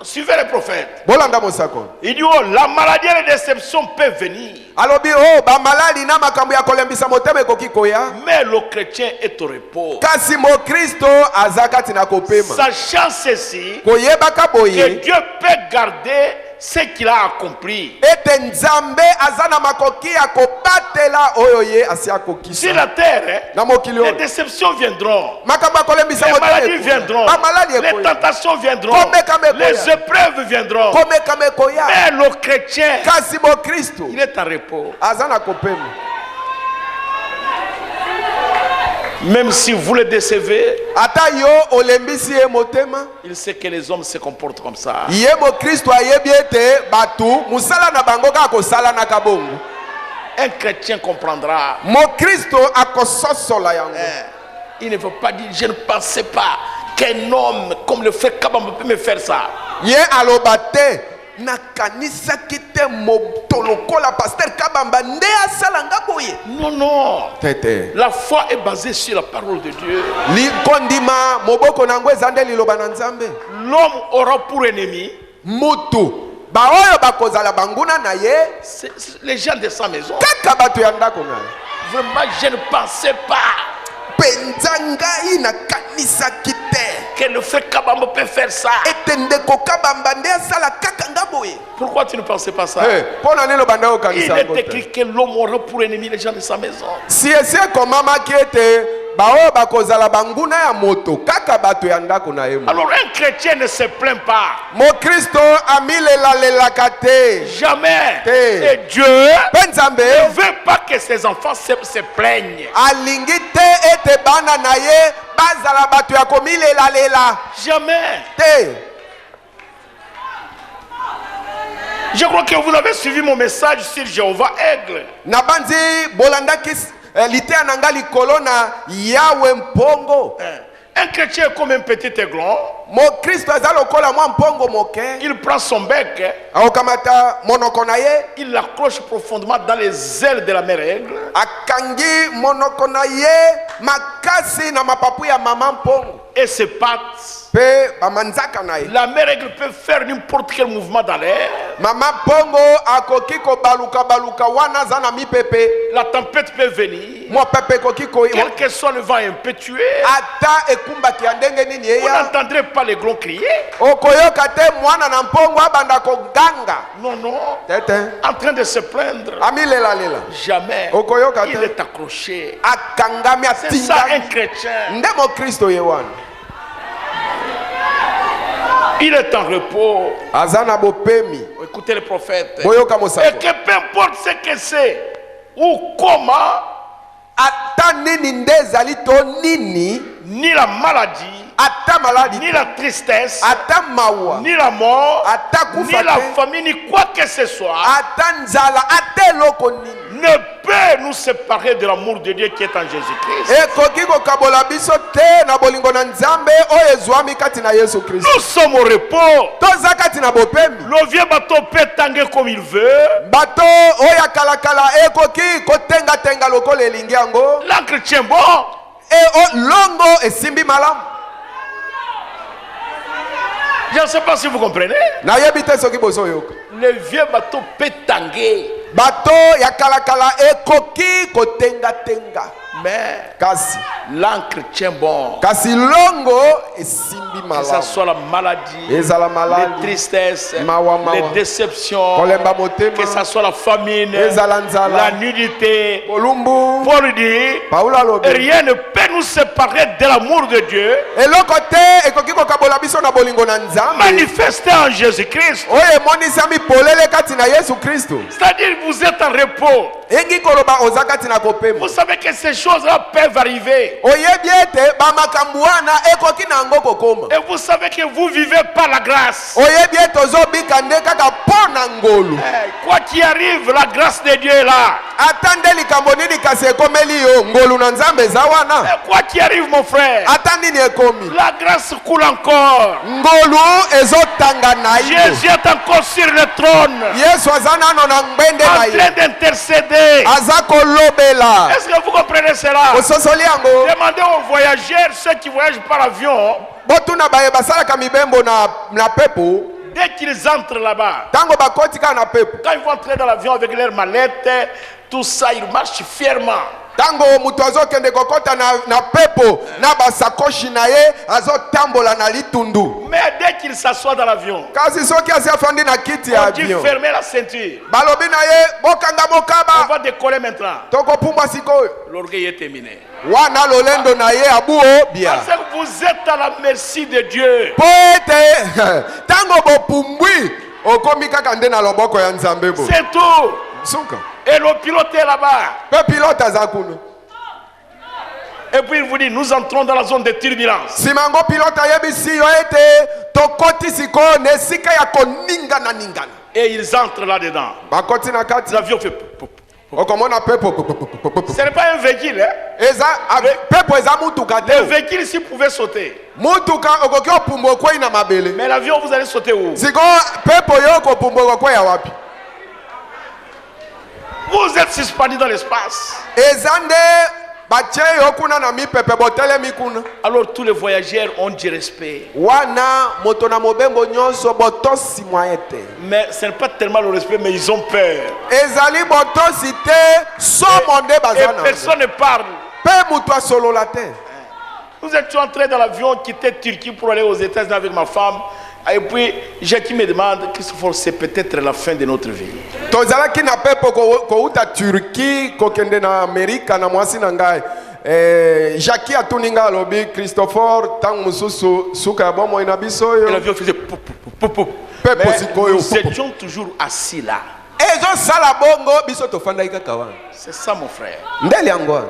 Suivez le prophète. bolanda mosakolo. Il dit oh, la maladie et la déception peuvent venir, alobi o bamalali na makambo ya kolembisa motema ekoki koya. mais le chrétien est au repos. kasi mokristo aza kati na kopema. Sachant ceci, koyebaka que boye Dieu peut garder ce qu'il a accompli. ete nzambe aza na makoki ya kobatela oyo ye asi akokisa. Sur la terre, na mokili les oyo déceptions viendront, makambo akolembisa les moto maladies viendront, bamaladi les ekoya tentations viendront, Komeka les mekoya. épreuves viendront. komeka mekoya Mais le chrétien, kasi mokristo il est en repos. aza na kopema. Même si vous le décevez, ata yo olembisi ye motema il sait que les hommes se comportent comme ça. ye mokristo ayebi ete batu musala na bango kaka kosala na kabongo. Un chrétien comprendra. mokristo akososola yango. Il ne veut pas dire, je ne pensais pas qu'un homme comme le frère Kabamba peut me faire ça. ye aloba te nakanisaki te moto lokola paster Kabamba nde asala nga boye. Non, non. tete La foi est basée sur la parole de Dieu. likondima moboko nango eza nde liloba na nzambe. L'homme aura pour ennemi mutu baoyo bakozala banguna na ye les gens de sa maison. kaka bato ya ndako na ye. Vraiment, je ne pensais pas penza ngai nakanisaki te que le frère Kabamba peut faire ça. ete ndeko Kabamba nde asala kaka nga boye. Pourquoi tu ne pensais pas ça? mpo na nini banda Il okanisa yango est te? écrit que l'homme aura pour ennemi les gens de sa maison. si esi ekomamaki ete baoyo bakozala banguna ya moto kaka bato ya ndako na ye. Alors un chrétien ne se plaint pas. mokristo amilelalelaka te Jamais. Te. Et Dieu mpe nzambe ne veut pas que ses enfants se plaignent. alingi te ete bana na ye bazala bato ya komilelalela Jamais. te. Je crois que vous avez suivi mon message sur Jéhovah Aigle. nabandi bolandaki liteya na nga likolo na yawe mpongo. Un chrétien est comme un petit aiglon. mokristo aza lokola mwa mpongo moke Il prend son bec, akokamata monoko na ye il l'accroche profondément dans les ailes de la mère aigle. akangi monoko na ye makasi na mapapu ya mama mpongo Et ses pattes. mpe bamanzaka na ye. La mère aigle peut faire n'importe quel mouvement dans l'air. mama mpongo akoki kobaluka wana aza na mipepe. La tempête peut venir. mopepe ekoki Quel que soit le vent impétueux, ata ekumbaki ya ndenge nini vous eya n'entendrez pas les glands crier. okoyoka te mwana na mpongo abanda koganga Non, non. tete En train de se plaindre. amilelalela. Jamais. Okoyoka Il te est accroché. akangami C'est ça un atingami chrétien. nde mokristo ye wana Il est en repos. aza na bopemi. Écoutez le prophète. boyoka Et mosako que peu importe ce que c'est ou comment, ata nini nde ezali to nini ni la maladie, ata maladi ni la tristesse, ata mawa ni la mort, ata ni kufa la te famille, ni quoi que ce soit, ata nzala ata eloko nini ne peut nous séparer de l'amour de Dieu qui est en Jésus-Christ. ekoki kokabola biso te na bolingo na nzambe oyo ezwami kati na yesu kristo. Nous sommes au repos. toza kati na bopemi. Le vieux bateau peut tanguer comme il veut. bato oyo ya kalakala ekoki kotengatenga lokola elingi yango L'encre tient bon. longo esimbi malamu. Je ne sais pas si vous comprenez. nayebi te soki bozoyoka. Le vieux bateau peut tanguer. bato ya kalakala ekoki kotengatenga Mais kasi l'encre tient bon. kasi longo esimbi Que ce malamu. soit la maladie, ezala les maladi tristesses, Mawa, mawa. les déceptions, kolemba motema que ce soit la famine, ezala la nzala nudité. bolumbu. Paul dit, paulo alobi rien ne peut nous séparer de l'amour de Dieu eloko te ekoki kokabola biso na bolingo na nzambe manifesté en Jésus-Christ. oyo emonisami polele kati na yesu kristo. C'est-à-dire vous êtes en repos. engi koloba oza kati na kopema. Vous savez que ces choses-là peuvent arriver. oyebi ete bamakambo wana ekoki na yango kokoma. Et vous savez que vous vivez par la grâce. oyebi ete ozobika nde kaka mpo na ngolu. Quoi qu'il arrive, la grâce de Dieu est là. ata nde likambo nini kasi ekomeli yo ngolu na nzambe eza wana. Quoi qu'il arrive, mon frère, ata nini ekomi la grâce coule encore. ngolu ezotanga na yo. Jésus est encore sur le trône, yesu aza nano na ngbende en na ye train d'intercéder. aza kolobela. Est-ce que vous comprenez cela? ososoli yango Demandez aux voyageurs, ceux qui voyagent par avion, botuna baye basalaka mibembo na pepo dès qu'ils entrent là-bas, ntango bakoti kaka na pepo quand ils vont entrer dans l'avion avec leurs mallettes, tout ça, ils marchent fièrement. Tango mutu azokende kokota na pepo na basakoshi na ye azotambola na litundu. Mais dès qu'il s'assoit dans l'avion, kasi soki asiafandi na kiti ya on dit avion fermer la ceinture. balobi na ye bokanga On mokaba va décoller maintenant. tokopumbwa sikoyo L'orgueil est terminé. wana lolendo na ye abuo bia Parce que vous êtes à la merci de Dieu. po ete tango bopumbwi okomi kaka nde na loboko ya nzambe bo C'est tout. suka Et le pilote est là-bas. pe pilote aza kuna Et puis il vous dit, nous entrons dans la zone de turbulence. simango pilote ayebisi yo ete tokoti sikoyo na esika ya koningana ningana Et ils entrent là-dedans. bakoti na kati L'avion fait... pou, pou, pou. okomona pepo Ce n'est pas un véhicule. Hein? eza pepo eza mutuka Le te véhicule ici pouvait sauter. mutuka okoki opumbwa okwei na mabele Mais l'avion, vous allez sauter où? sikoyo pepo yo okopumbwa okwei wapi Vous êtes suspendu dans l'espace. eza nde batie yo kuna na mipepe botelemi kuna Alors tous les voyageurs ont du respect. wana moto na mobembo nyonso botosi mwa ye te Mais ce n'est pas tellement le respect, mais ils ont peur. ezali botosi te somo nde Et baza na personne ne parle. mpe moto asolola te Nous étions entrés dans l'avion, quitter Turquie pour aller aux États-Unis avec ma femme. Et puis, Jackie me demande, Christophe, c'est peut-être la fin de notre vie. tozalaki na pepo kouta turki kokende na amerika na mwasi na ngai jaki atuni ngai alobi christopher ntango mosusu suka ya bomoi na biso Et oyo l'avion faisait pou, pou, pou, pou, pou. pepo Mais sikoyo nous étions toujours assis là. ezosala bongo biso tofandaki kaka wana C'est ça, mon frère. ndeli yango wana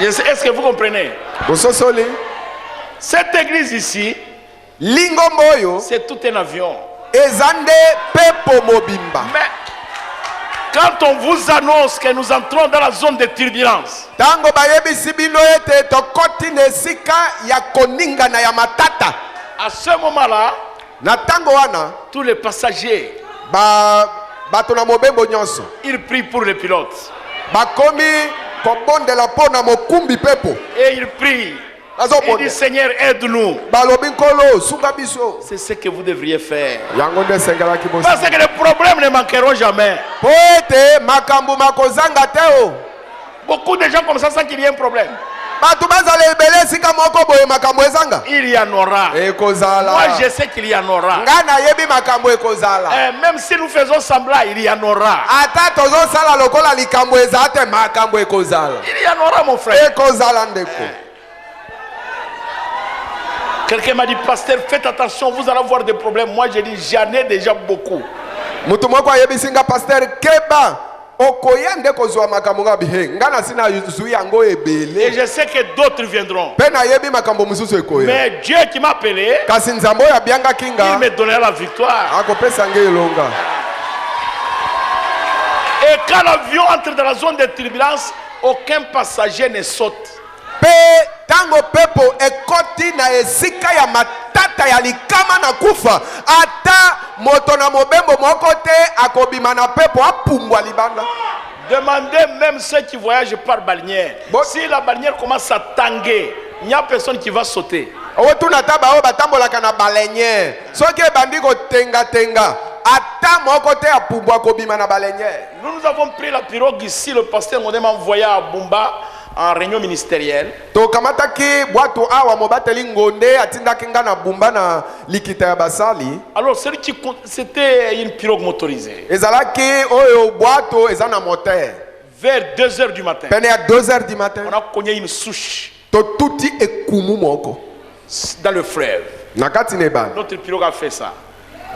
Est-ce que vous comprenez? bososoli Cette église ici, lingombo oyo c'est tout un avion. eza nde pepo mobimba Mais quand on vous annonce que nous entrons dans la zone de turbulence, ntango bayebisi bino ete tokoti na esika ya koningana ya matata à ce moment-là, na ntango wana tous les passagers, bato na mobembo nyonso ils prient pour le pilote. bakomi kobondela mpo na mokumbi pepo Et ils prient. Il dit, Seigneur, aide-nous. balobi nkolo suka biso C'est ce que vous devriez faire. yango nde esengelaki Parce que les problèmes ne manqueront jamais. po ete makambo makozanga te o Beaucoup de gens comme ça sans qu'il y ait un problème. bato bazala ebele esika moko boye makambo ezanga Il y en aura. ekozala Moi, je sais qu'il y en aura. ngai nayebi makambo ekozala Et même si nous faisons semblant, il y en aura. ata tozosala lokola likambo eza te makambo ekozala Il y en aura, mon frère. ekozala ndeko Quelqu'un m'a dit, pasteur, faites attention, vous allez avoir des problèmes. Moi, j'ai dit, j'en ai déjà beaucoup. mutu moko ayebisi nga paster keba okoya nde kozwa makambo nga bihe nga na sina zwi yango Et ebele je sais que d'autres viendront. mpe nayebi makambo mosusu ekoya Mais Dieu qui m'a appelé, kasi nzambe oyo abiangaki il nga me donnera la victoire. akopesa ngai elonga Et quand l'avion entre dans la zone de turbulence, aucun passager ne saute. mpe ntango pepo ekoti na esika ya matata ya likama na kufa ata moto na mobembo moko te akobima na pepo apumbwa libanda Demandez même ceux qui voyagent par balnière. Bon. Si la balnière commence à tanguer, il n'y a personne qui va sauter. otuna ta baoyo batambolaka na balenye soki ebandi kotengatenga ata moko te apumbwa kobima na balenye Nous avons pris la pirogue ici. Le pasteur Modé m'a envoyé à Bumba en réunion ministérielle. tokamataki bwato awa mobateli ngonde atindaki nga na bumba na likita ya basali Alors, c'était une pirogue motorisée. ezalaki oyo bwato eza na moteur Vers 2 h du matin, pene ya 2h du matin on a cogné une souche totuti ekumu moko dans le fleuve. na kati na ebale Notre pirogue a fait ça.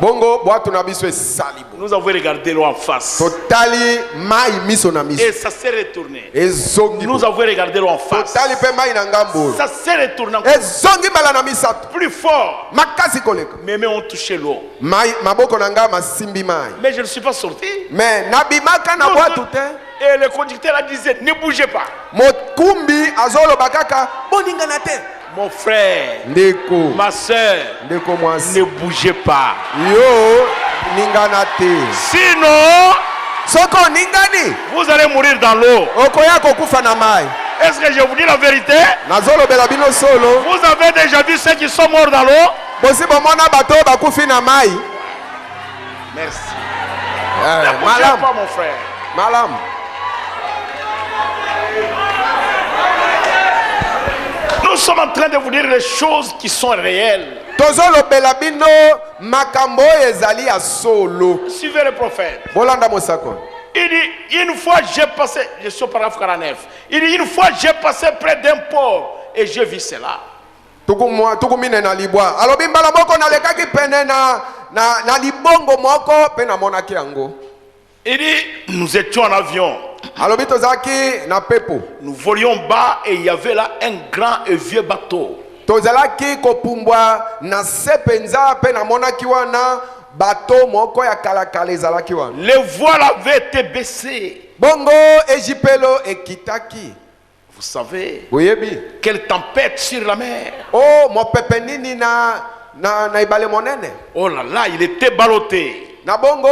bongo bwato na biso esali bo Nous avons regardé l'eau en face. totali mai miso na miso Et ça s'est retourné. ezongi Nous bo. avons regardé l'eau en face. totali mpe mai na ngambo oyo Ça s'est retourné encore ezongi mbala na misato plus fort. makasi koleka Mes mains ont touché l'eau. mai maboko na ngai masimbi mai Mais je ne suis pas sorti. me nabimaka na bwato te Et le conducteur a disait, ne bougez pas. mokumbi azoloba kaka boningana te Mon frère, ndeko ma soeur, ndeko mwasi ne bougez pas. yo ningana te Sinon, soki oningani vous allez mourir dans l'eau. okoya kokufa na mai Est-ce que je vous dis la vérité? nazolobela bino solo Vous avez déjà vu ceux qui sont morts dans l'eau? bosi bomona bato oyo bakufi na mai Merci. Ne bougez malamu pas, mon frère. malamu Nous sommes en train de vous dire les choses qui sont réelles. tozolobela bino makambo ezali ya solo. Suivez le prophète. Bolanda mosako. Il dit, une fois j'ai passé, je suis au paragraphe 49, il dit, une fois j'ai passé près d'un port et j'ai vu cela. Tukumine na libwa. Alobi mbala moko na lekaki pene na libongo moko pe na monaki yango. Il dit, nous étions en avion. Alobi tozaki na pepo. Nous volions bas et il y avait là un grand et vieux bateau. Tozalaki kopumbwa na sepenza pe na monaki wana bateau moko ya kalakala ezalaki wana. Les voiles avaient été baissées. Bongo ejipelo ekitaki. Vous savez, Boyebi. quelle tempête sur la mer. Oh, mon pepe nini na ibale monene. Oh là là, il était ballotté. Na bongo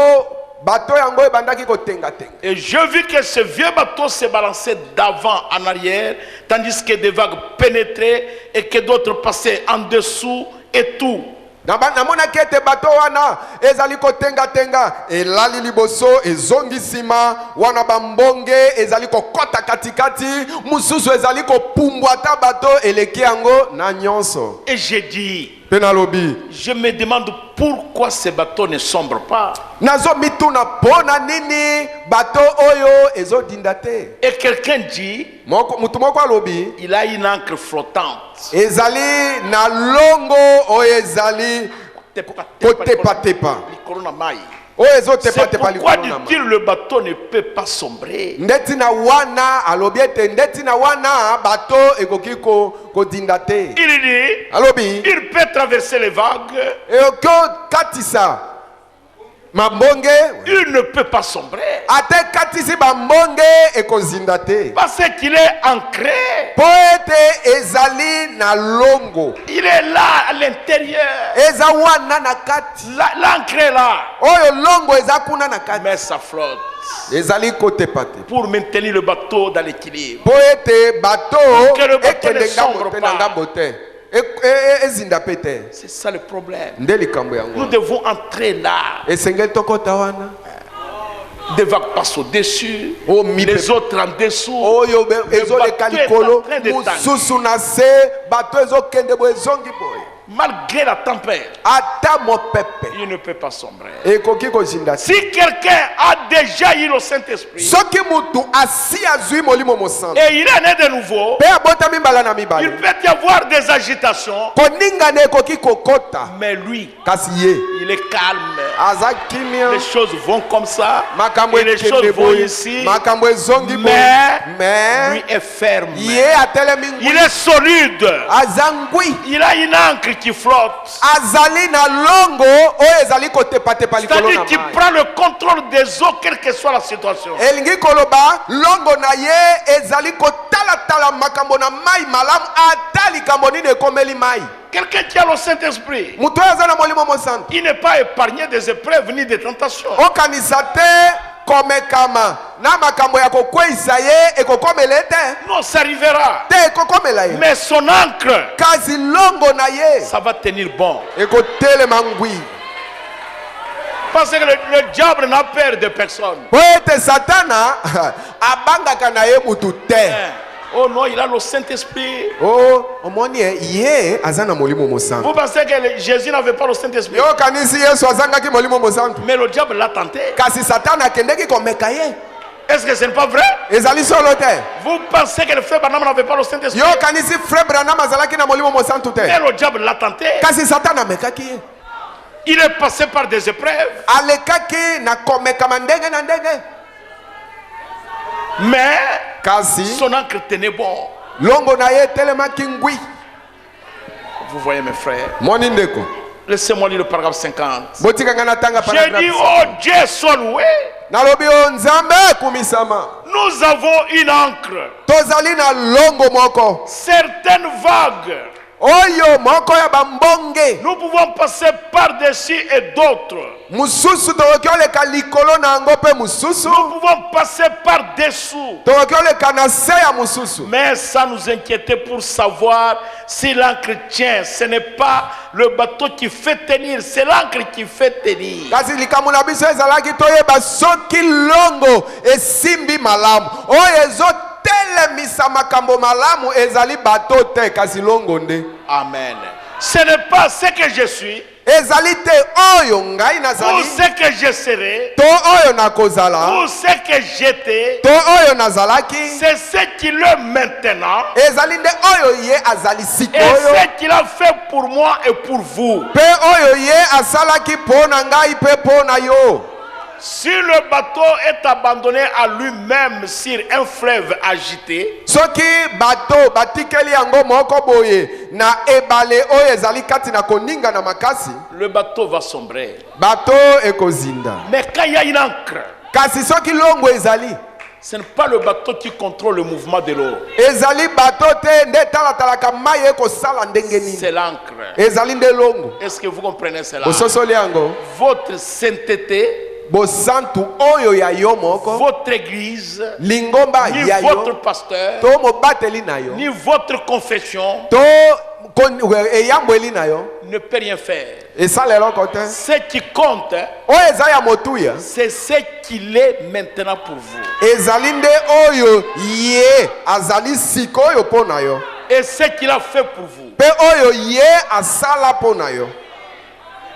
bateau yango ebandaki kotenga tenga. Et je vis que ce vieux bateau se balançait d'avant en arrière, tandis que des vagues pénétraient et que d'autres passaient en dessous et tout. Namona kete bateau wana ezali kotenga tenga elali liboso ezongi sima wana bambonge ezali kokota katikati mususu ezali kopumbwa ta bateau eleki yango na nyonso. Et j'ai dit, Penalobi, je me demande pourquoi ces bateaux ne sombrent pas. nazo mituna pona nini bateau oyo ezodindate. Et quelqu'un dit, Mutu moko alobi il a une encre flottante. ezali na longo oyo ezali kotepatepa oyo ezotepatepa C'est pourquoi likolo na dit-il le bateau ne peut pas sombrer. ndeti na wana alobi ete ndeti na wana bateau ekoki kodinda te. Il dit, Alobi il peut traverser les vagues, ekoki okatisa mambonge il ne peut pas sombrer. ate katisi bambonge ekozinda te Parce qu'il est ancré. po ete ezali na longo Il est là à l'intérieur. eza wana na kati L'ancre est là. oyo longo eza kuna na kati Mais ça flotte ezali kotepa te pour maintenir le bateau dans l'équilibre. po ete bateau Que le bateau ne ekende ngambo sombre te pas. na ngambo te ezinda pe te C'est ça le problème. nde likambo Nous yango devons entrer là. esengeli tokota wana Des vagues passent au-dessus, Oh, les autres en dessous. oyo ezoleka bateau est likolo en train de mosusu na se bato ezokende boye ezongi boye Malgré la tempête, ata mopepe il ne peut pas sombrer. ekoki kozinda te. Si quelqu'un a déjà eu le Saint-Esprit soki mutu asi azwi molimo mosantu et il est né de nouveau, mpe abotami mbala na il mibale peut y avoir des agitations, koningana ekoki kokota mais lui, kasi ye il est calme. aza kimia Les choses vont comme ça, makambo et les choses ekende vont boye ici, makambo ezongi boye mais lui me est ferme. ye atelemi Il ngwi est solide. aza ngwi Il a une encre qui flotte. azali na longo oyo ezali kotepatepa likolo C'est-à-dire na qu'il mai prend le contrôle des eaux, quelle que soit la situation. elingi koloba longo na ye ezali kotalatala makambo na mai malamu ata likambo nini ekomeli mai. Quelqu'un qui a le Saint-Esprit, moto oyo aza na molimo mosantu il n'est pas épargné des épreuves ni des tentations. okanisa te komekama na makambo ya kokweyisa ye ekokomela te Non, ça arrivera. te ekokomela ye Mais son encre, kasi longo na ye ça va tenir bon. ekotelema ngwi Parce que le diable n'a peur de personne. po ete satana abangaka na ye mutu te. Oh non, il a le Saint-Esprit. Oh, omoni ye aza na molimo mosantu Vous pensez que Jésus n'avait pas le Saint-Esprit? yo kanisi yesu azangaki molimo mosantu Mais le diable l'a tenté. kasi satana akendeki komeka ye Est-ce que ce n'est pas vrai? ezali solo te Vous pensez que le frère Branham n'avait pas le Saint-Esprit? yo kanisi frère branham azalaki na molimo mosantu te Mais le diable l'a tenté. kasi satana amekaki ye Il est passé par des épreuves. alekaki na komekama ndenge na ndenge Mais kasi son encre tenait bon. longo na ye etelemaki ngwi. Vous voyez mes frères. Moni ndeko Laissez-moi lire le paragraphe 50. botikanga natanga J'ai paragraphe dit, oh Dieu soit loué. nalobi o nzambe ekumisama Nous avons une encre. tozali na longo moko Certaines vagues, oyo moko ya bambonge nous pouvons passer par-dessus et d'autres. mususu tokoki oleka likolo na yango mpe mususu Nous pouvons passer par-dessous. tokoki oleka na se ya mususu Mais ça nous inquiétait pour savoir si l'encre tient. Ce n'est pas le bateau qui fait tenir, c'est l'encre qui fait tenir. kasi likambo na biso ezalaki toyeba soki longo esimbi malamu oyo kotelemisa makambo malamu ezali bato te kasi longo nde. Amen. Ce n'est pas ce que je suis. Ezali te oyo ngai nazali. Ou ce que je serai. To oyo nakozala. Ou ce que j'étais. To oyo nazalaki. C'est ce qu'il est maintenant. Ezali nde oyo ye azali sikoyo. Et ce qu'il a fait pour moi et pour vous. Pe oyo ye asalaki pona ngai pe pona yo. Si le bateau est abandonné à lui-même sur un fleuve agité, soki bateau batikeli yango moko boye na ebale oyo ezali kati na koninga na makasi, le bateau va sombrer. Bateau ekozinda. Mais quand il y a une ancre, kasi soki longo ezali, ce n'est pas le bateau qui contrôle le mouvement de l'eau. ezali bateau te nde talatalaka mai ekosala ndenge nini. C'est l'ancre. Ezali nde longo. Est-ce que vous comprenez cela? Bososoli yango. Votre sainteté, bosantu oyo ya yo moko, votre église, lingomba ni ya yo, votre pasteur, to mobateli na yo, ni votre confession, to eyambweli na yo, ne peut rien faire. esalelo kote. Ce qui compte, oyo eza ya motuya, c'est ce qu'il est maintenant pour vous. ezali nde oyo ye azali sikoyo po na yo, Et ce qu'il a fait pour vous. pe oyo ye asala po na yo.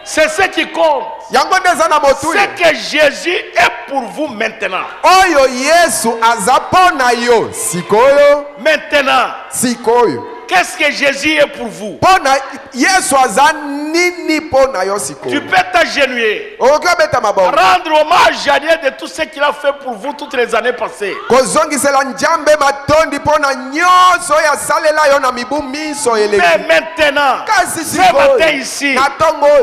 C'est ce qui compte. Yango nde eza na motuya. C'est que Jésus est pour vous maintenant. Oyo Yesu aza po na yo sikoyo. Maintenant. Sikoyo. Qu'est-ce que Jésus est pour vous? Pona Yesu aza nini po na yo sikoyo. Tu peux t'agenouiller. Rendre hommage à Dieu de tout ce qu'il a fait pour vous toutes les années passées. Kozongisela njambe matondi pona nyoso ya salela yo na mibu miso eleki. Mais maintenant, ce matin ici,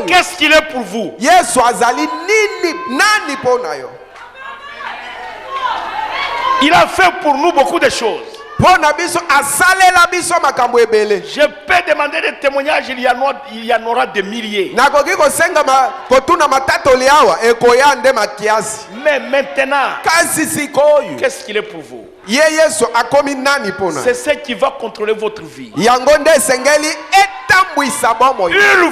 qu'est-ce qu'il est pour vous? Yesu azali nini nani po na yo. Il a fait pour nous beaucoup de choses. Je peux demander des témoignages, il y en aura des milliers. Mais maintenant, qu'est-ce qu'il est pour vous? C'est ce qui va contrôler votre vie. Il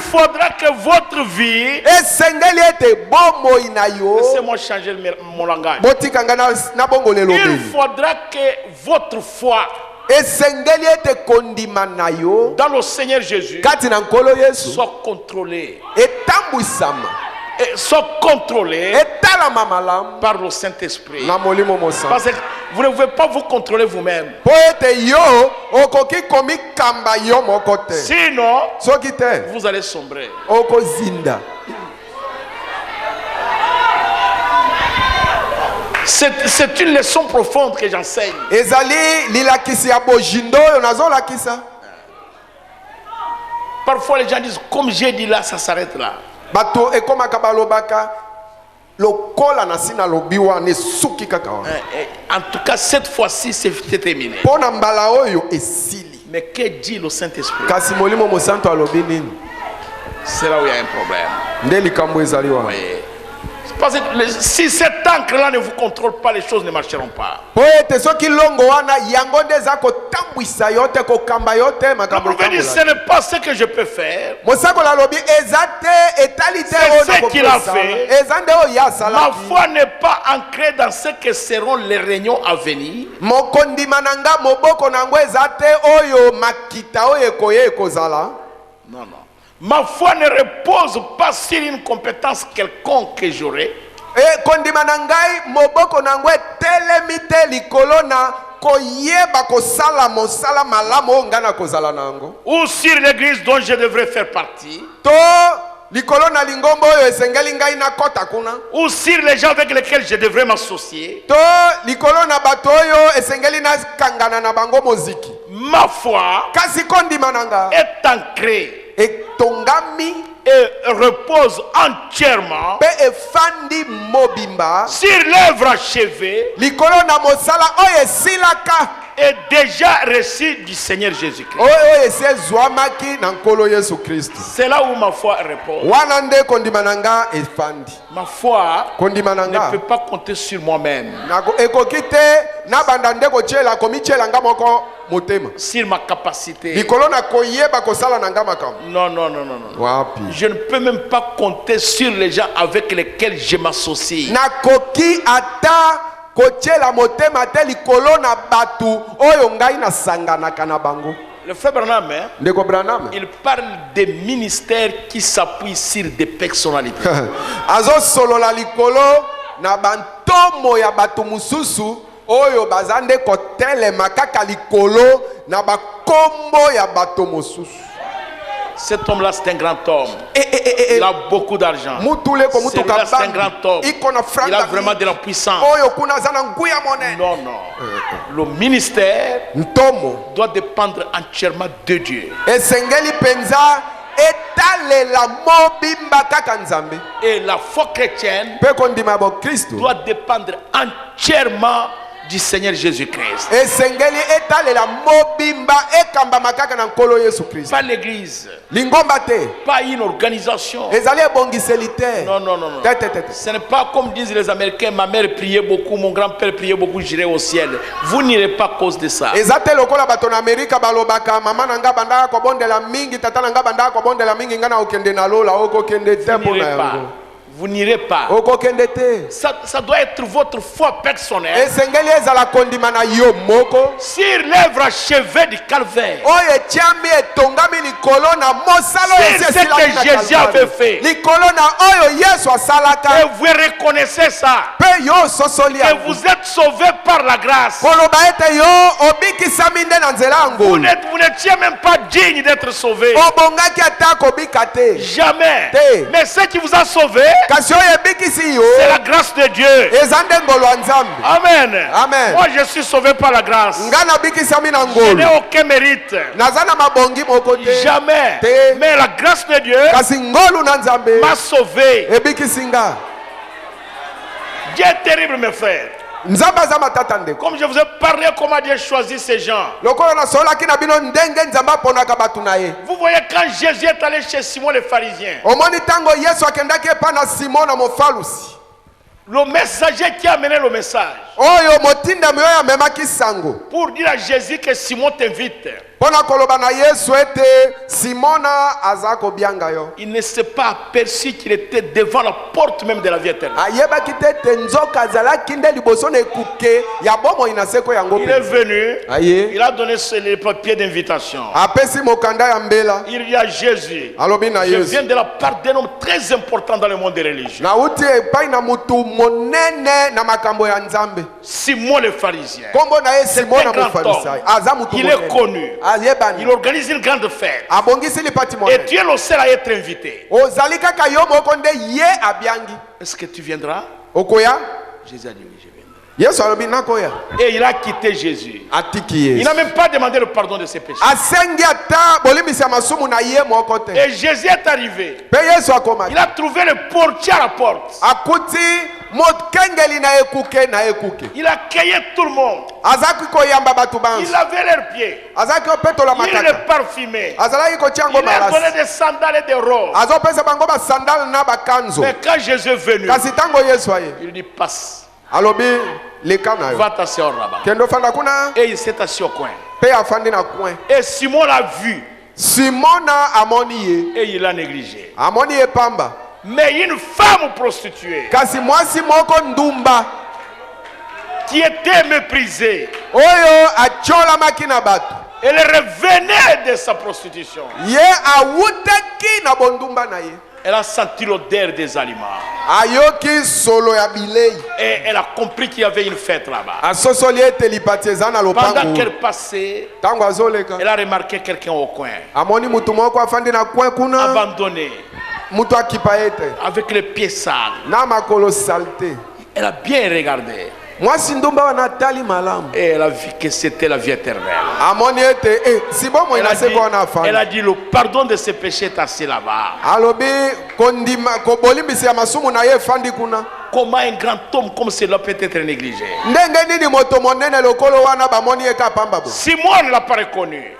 faudra que votre vie, laissez-moi changer mon langage. Il faudra que votre foi dans le Seigneur Jésus soit contrôlée. Et soit contrôlé par le Saint-Esprit. Parce que vous ne pouvez pas vous contrôler vous-même. Sinon, vous allez sombrer. C'est une leçon profonde que j'enseigne. Parfois les gens disent, comme j'ai dit là, ça s'arrête là. Bato ekomaka balobaka lokola na sina lobiwa ne suki kaka. En tout cas cette fois-ci c'est terminé. Pona mbala oyo esili. Mais que dit le Saint-Esprit? Kasi molimo mo santo alobi nini? C'est là où il y a un problème. Nde likambo ezali wa. Parce que si cet encre-là ne vous contrôle pas, les choses ne marcheront pas. Le prophète dit, ce n'est pas ce que je peux faire. C'est ce qu'il a fait. Ma foi n'est pas ancrée dans ce que seront les réunions à venir. Non, non. Ma foi ne repose pas sur une compétence quelconque que j'aurai. Ou sur l'église dont je devrais faire partie. Ou sur les gens avec lesquels je devrais m'associer. Ma foi est ancrée et repose entièrement sur l'œuvre achevée et déjà reçue du Seigneur Jésus-Christ. C'est là où ma foi repose. Ma foi ne peut pas compter sur moi-même, sur ma capacité. Non, non, non, non, non. Je ne peux même pas compter sur les gens avec lesquels je m'associe. kotiela motema te likolo na batu oyo ngai nasanganaka na bango. Le frère Branham, Ndeko Branham, il parle des ministères qui s'appuient sur des personnalités. azo solola likolo na bantomo ya batu mususu oyo bazande kotelema kaka likolo na bakombo ya bato mususu. Cet homme-là, c'est un grand homme. Il a beaucoup d'argent. Celui-là, c'est un grand homme. Il a vraiment de la puissance. Non, non. Le ministère doit dépendre entièrement de Dieu. Et la foi chrétienne doit dépendre entièrement du Seigneur Jésus-Christ. Pas l'église. Pas une organisation. Non, non, non, non. Ce n'est pas comme disent les Américains, ma mère priait beaucoup, mon grand-père priait beaucoup, j'irai au ciel. Vous n'irez pas à cause de ça. Vous n'irez pas. Vous n'irez pas. Ça doit être votre foi personnelle sur l'œuvre achevée du calvaire. C'est ce que Jésus avait fait. Et vous reconnaissez ça. Que vous êtes sauvés par la grâce. Vous n'étiez même pas digne d'être sauvé. Jamais. Mais ce qui vous a sauvé, c'est la grâce de Dieu. Amen. Amen. Moi je suis sauvé par la grâce. Je n'ai aucun mérite. Jamais. Mais la grâce de Dieu m'a sauvé. Dieu est terrible, mes frères. Comme je vous ai parlé, comment Dieu choisit ces gens. Vous voyez quand Jésus est allé chez Simon le pharisien, le messager qui a amené le message pour dire à Jésus que Simon t'invite, il ne s'est pas aperçu qu'il était devant la porte même de la vie éternelle. Il est venu, il a donné les papiers d'invitation. Il dit à Jésus, je viens de la part d'un homme très important dans le monde des religions, Simon le pharisien. C'est un grand homme. Il est connu. Il organise une grande fête. Et tu es le seul à être invité. Est-ce que tu viendras? Jésus a dit oui, je viendrai. Et il a quitté Jésus. Il n'a même pas demandé le pardon de ses péchés. Et Jésus est arrivé. Il a trouvé le portier à la porte. Il accueillait tout le monde. Il lavait leurs pieds. Il les parfumait. Il leur donnait des sandales et des robes. Mais quand Jésus est venu, il dit passe. Va t'asseoir là-bas. Et il s'est assis au coin. Et Simon l'a vu. Et il l'a négligé. Mais une femme prostituée qui était méprisée, elle revenait de sa prostitution. Elle a senti l'odeur des aliments. Et elle a compris qu'il y avait une fête là-bas. Pendant qu'elle passait, elle a remarqué quelqu'un au coin, abandonné, avec les pieds sales. Elle a bien regardé. Et elle a vu que c'était la vie éternelle. Elle a dit le pardon de ses péchés est assis là-bas. Comment un grand homme comme cela peut être négligé? Simon ne l'a pas reconnu.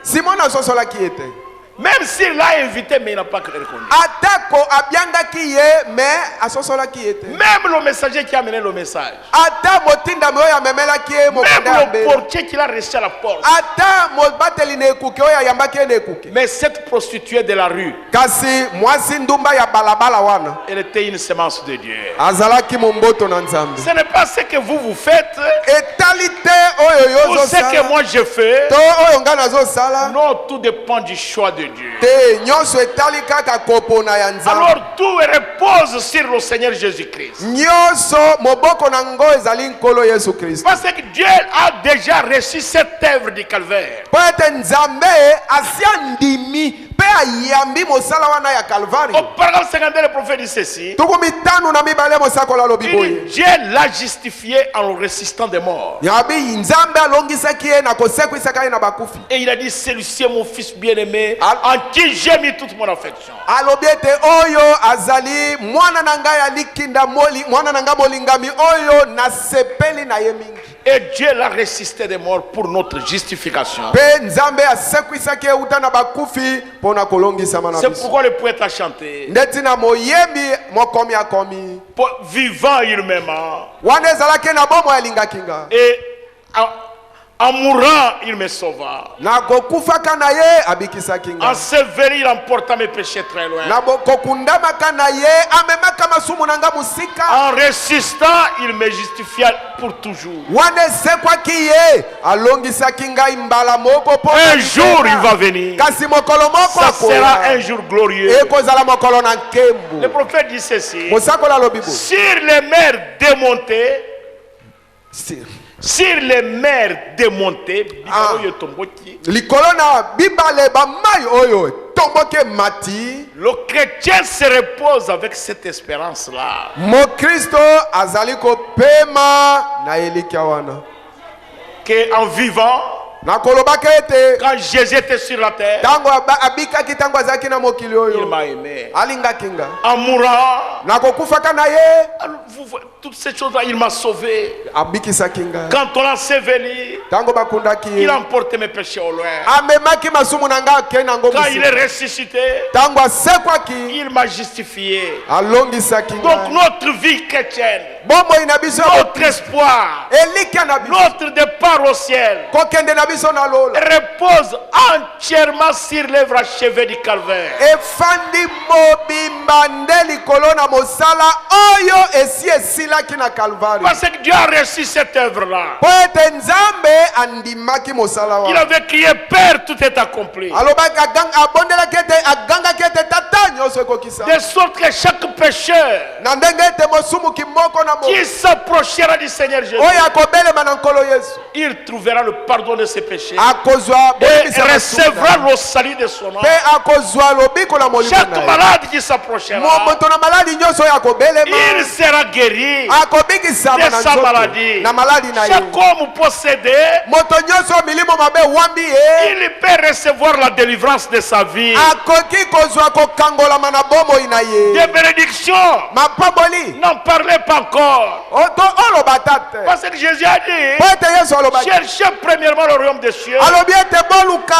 Même s'il l'a invité, mais il n'a pas reconnu. Atako abianga kiye, mais asosola kiyete. Même le messager qui a amené le message. Ata motinda moya memela kiye mo Même le portier qui l'a resté à la porte. Ata mobateli ne kuke oya yamba kiye ne kuke. Mais cette prostituée de la rue, kasi mwasi ndumba ya balabala wana, elle était une semence de Dieu. azalaki momboto na nzambe. Ce n'est pas ce que vous faites. Etalite oyo yozo Ou ce que moi je fais. to oyo nga nazo sala. Non, tout dépend du choix de Dieu. Te nyonso etali kaka kopona ya nzambe. Alors tout repose sur le Seigneur Jésus-Christ. Nyonso moboko na ngo ezali nkolo Yesu Kristo. Parce que Dieu a déjà reçu cette œuvre du calvaire. Po ete nzambe asia ndimi pe ayambi mosala wana ya Calvary. Au paragraphe 52, le prophète dit ceci. Tukumi tanu na mibale mosakola lobi Il dit, boye. Dieu l'a justifié en le ressuscitant des morts. Yabi nzambe alongisaki ye na kosekwisaka ye na bakufi. Et il a dit, celui-ci est mon fils bien-aimé, en qui j'ai mis toute mon affection. Alobi ete oyo azali mwana na ngai alikinda moli mwana na ngai molingami oyo nasepeli na ye mingi. Et Dieu l'a ressuscité des morts pour notre justification. Pe nzambe asekwisaki euta na bakufi pona kolongisama na C'est biso. pourquoi le poète a chanté. Ndeti na moyembi mokomi akomi. Vivant, il m'aima. Wana ezalaki na bomo ya lingakinga. Et en mourant, il me sauva. Na kokufaka na ye abikisaki nga. En sévéré, il emporta mes péchés très loin. Na kokundamaka na ye amemaka masumu na nga musika. En ressuscitant, il me justifia pour toujours. Wana esekwaki ye alongisaki ngai mbala moko po. Un jour, il va venir. Kasi mokolo moko Ça sera un jour glorieux. ekozala mokolo na nkembu. Le prophète dit ceci. Mosakola lobi bo. Sur les mers démontées, sur les mers démontées, likolo na bibale ba mai oyo tomboke mati. le chrétien se repose avec cette espérance-là. Mo Kristo azali ko pema na elikia wana. Que en vivant, Na kolobaka ete quand Jésus était sur la terre, tango abikaki tango azaki na mokili il oyo m'a aimé. alingaki nga. En mourant, Na kokufaka na ye toutes ces choses-là, il m'a sauvé. abikisaki nga. Quand on l'a enseveli, Tango bakundaki il ye a emporté mes péchés au loin. amemaki masumu na nga ake nango Quand il est musika. ressuscité, Tango asekwaki il m'a justifié. alongisaki Donc nga. notre vie chrétienne, Bomoi na biso notre espoir, elikia na biso notre départ au ciel kokende na biso na lola repose entièrement sur l'œuvre achevée du calvaire. efandi mobimba nde likolo na mosala oyo esi esilaki na Calvary. Parce que Dieu a reçu cette œuvre-là. Po ete nzambe andimaki mosala Il wana. avait crié, Père, tout est accompli. Alobaki abondelaki ete agangaki ete tata nyonso ekokisa. De sorte que chaque pécheur Na ndenge ete mosumuki moko na moko qui s'approchera du Seigneur Jésus, oyo akobelema na nkolo Yesu il trouvera le pardon de ses péchés akozwa et bolimbisa recevra masumu le salut de son nom. mpe akozwa lobiko na molimo Chaque na ye. malade qui s'approchera, Moto na maladi nyonso oyo akobelema il sera guéri akobikisama de na sa nzoto maladie. na maladi na ye. Chaque homme possédé, Moto nyonso milimo mabe wambi ye il peut recevoir la délivrance de sa vie. akoki kozwa kokangolama na bomoi na ye. Des bénédictions, Mapamboli n'en parlez pas encore. oto oloba ta te Parce que Jésus a dit, po ete Yesu alobaki cherchez premièrement le royaume des cieux. alobi ete boluka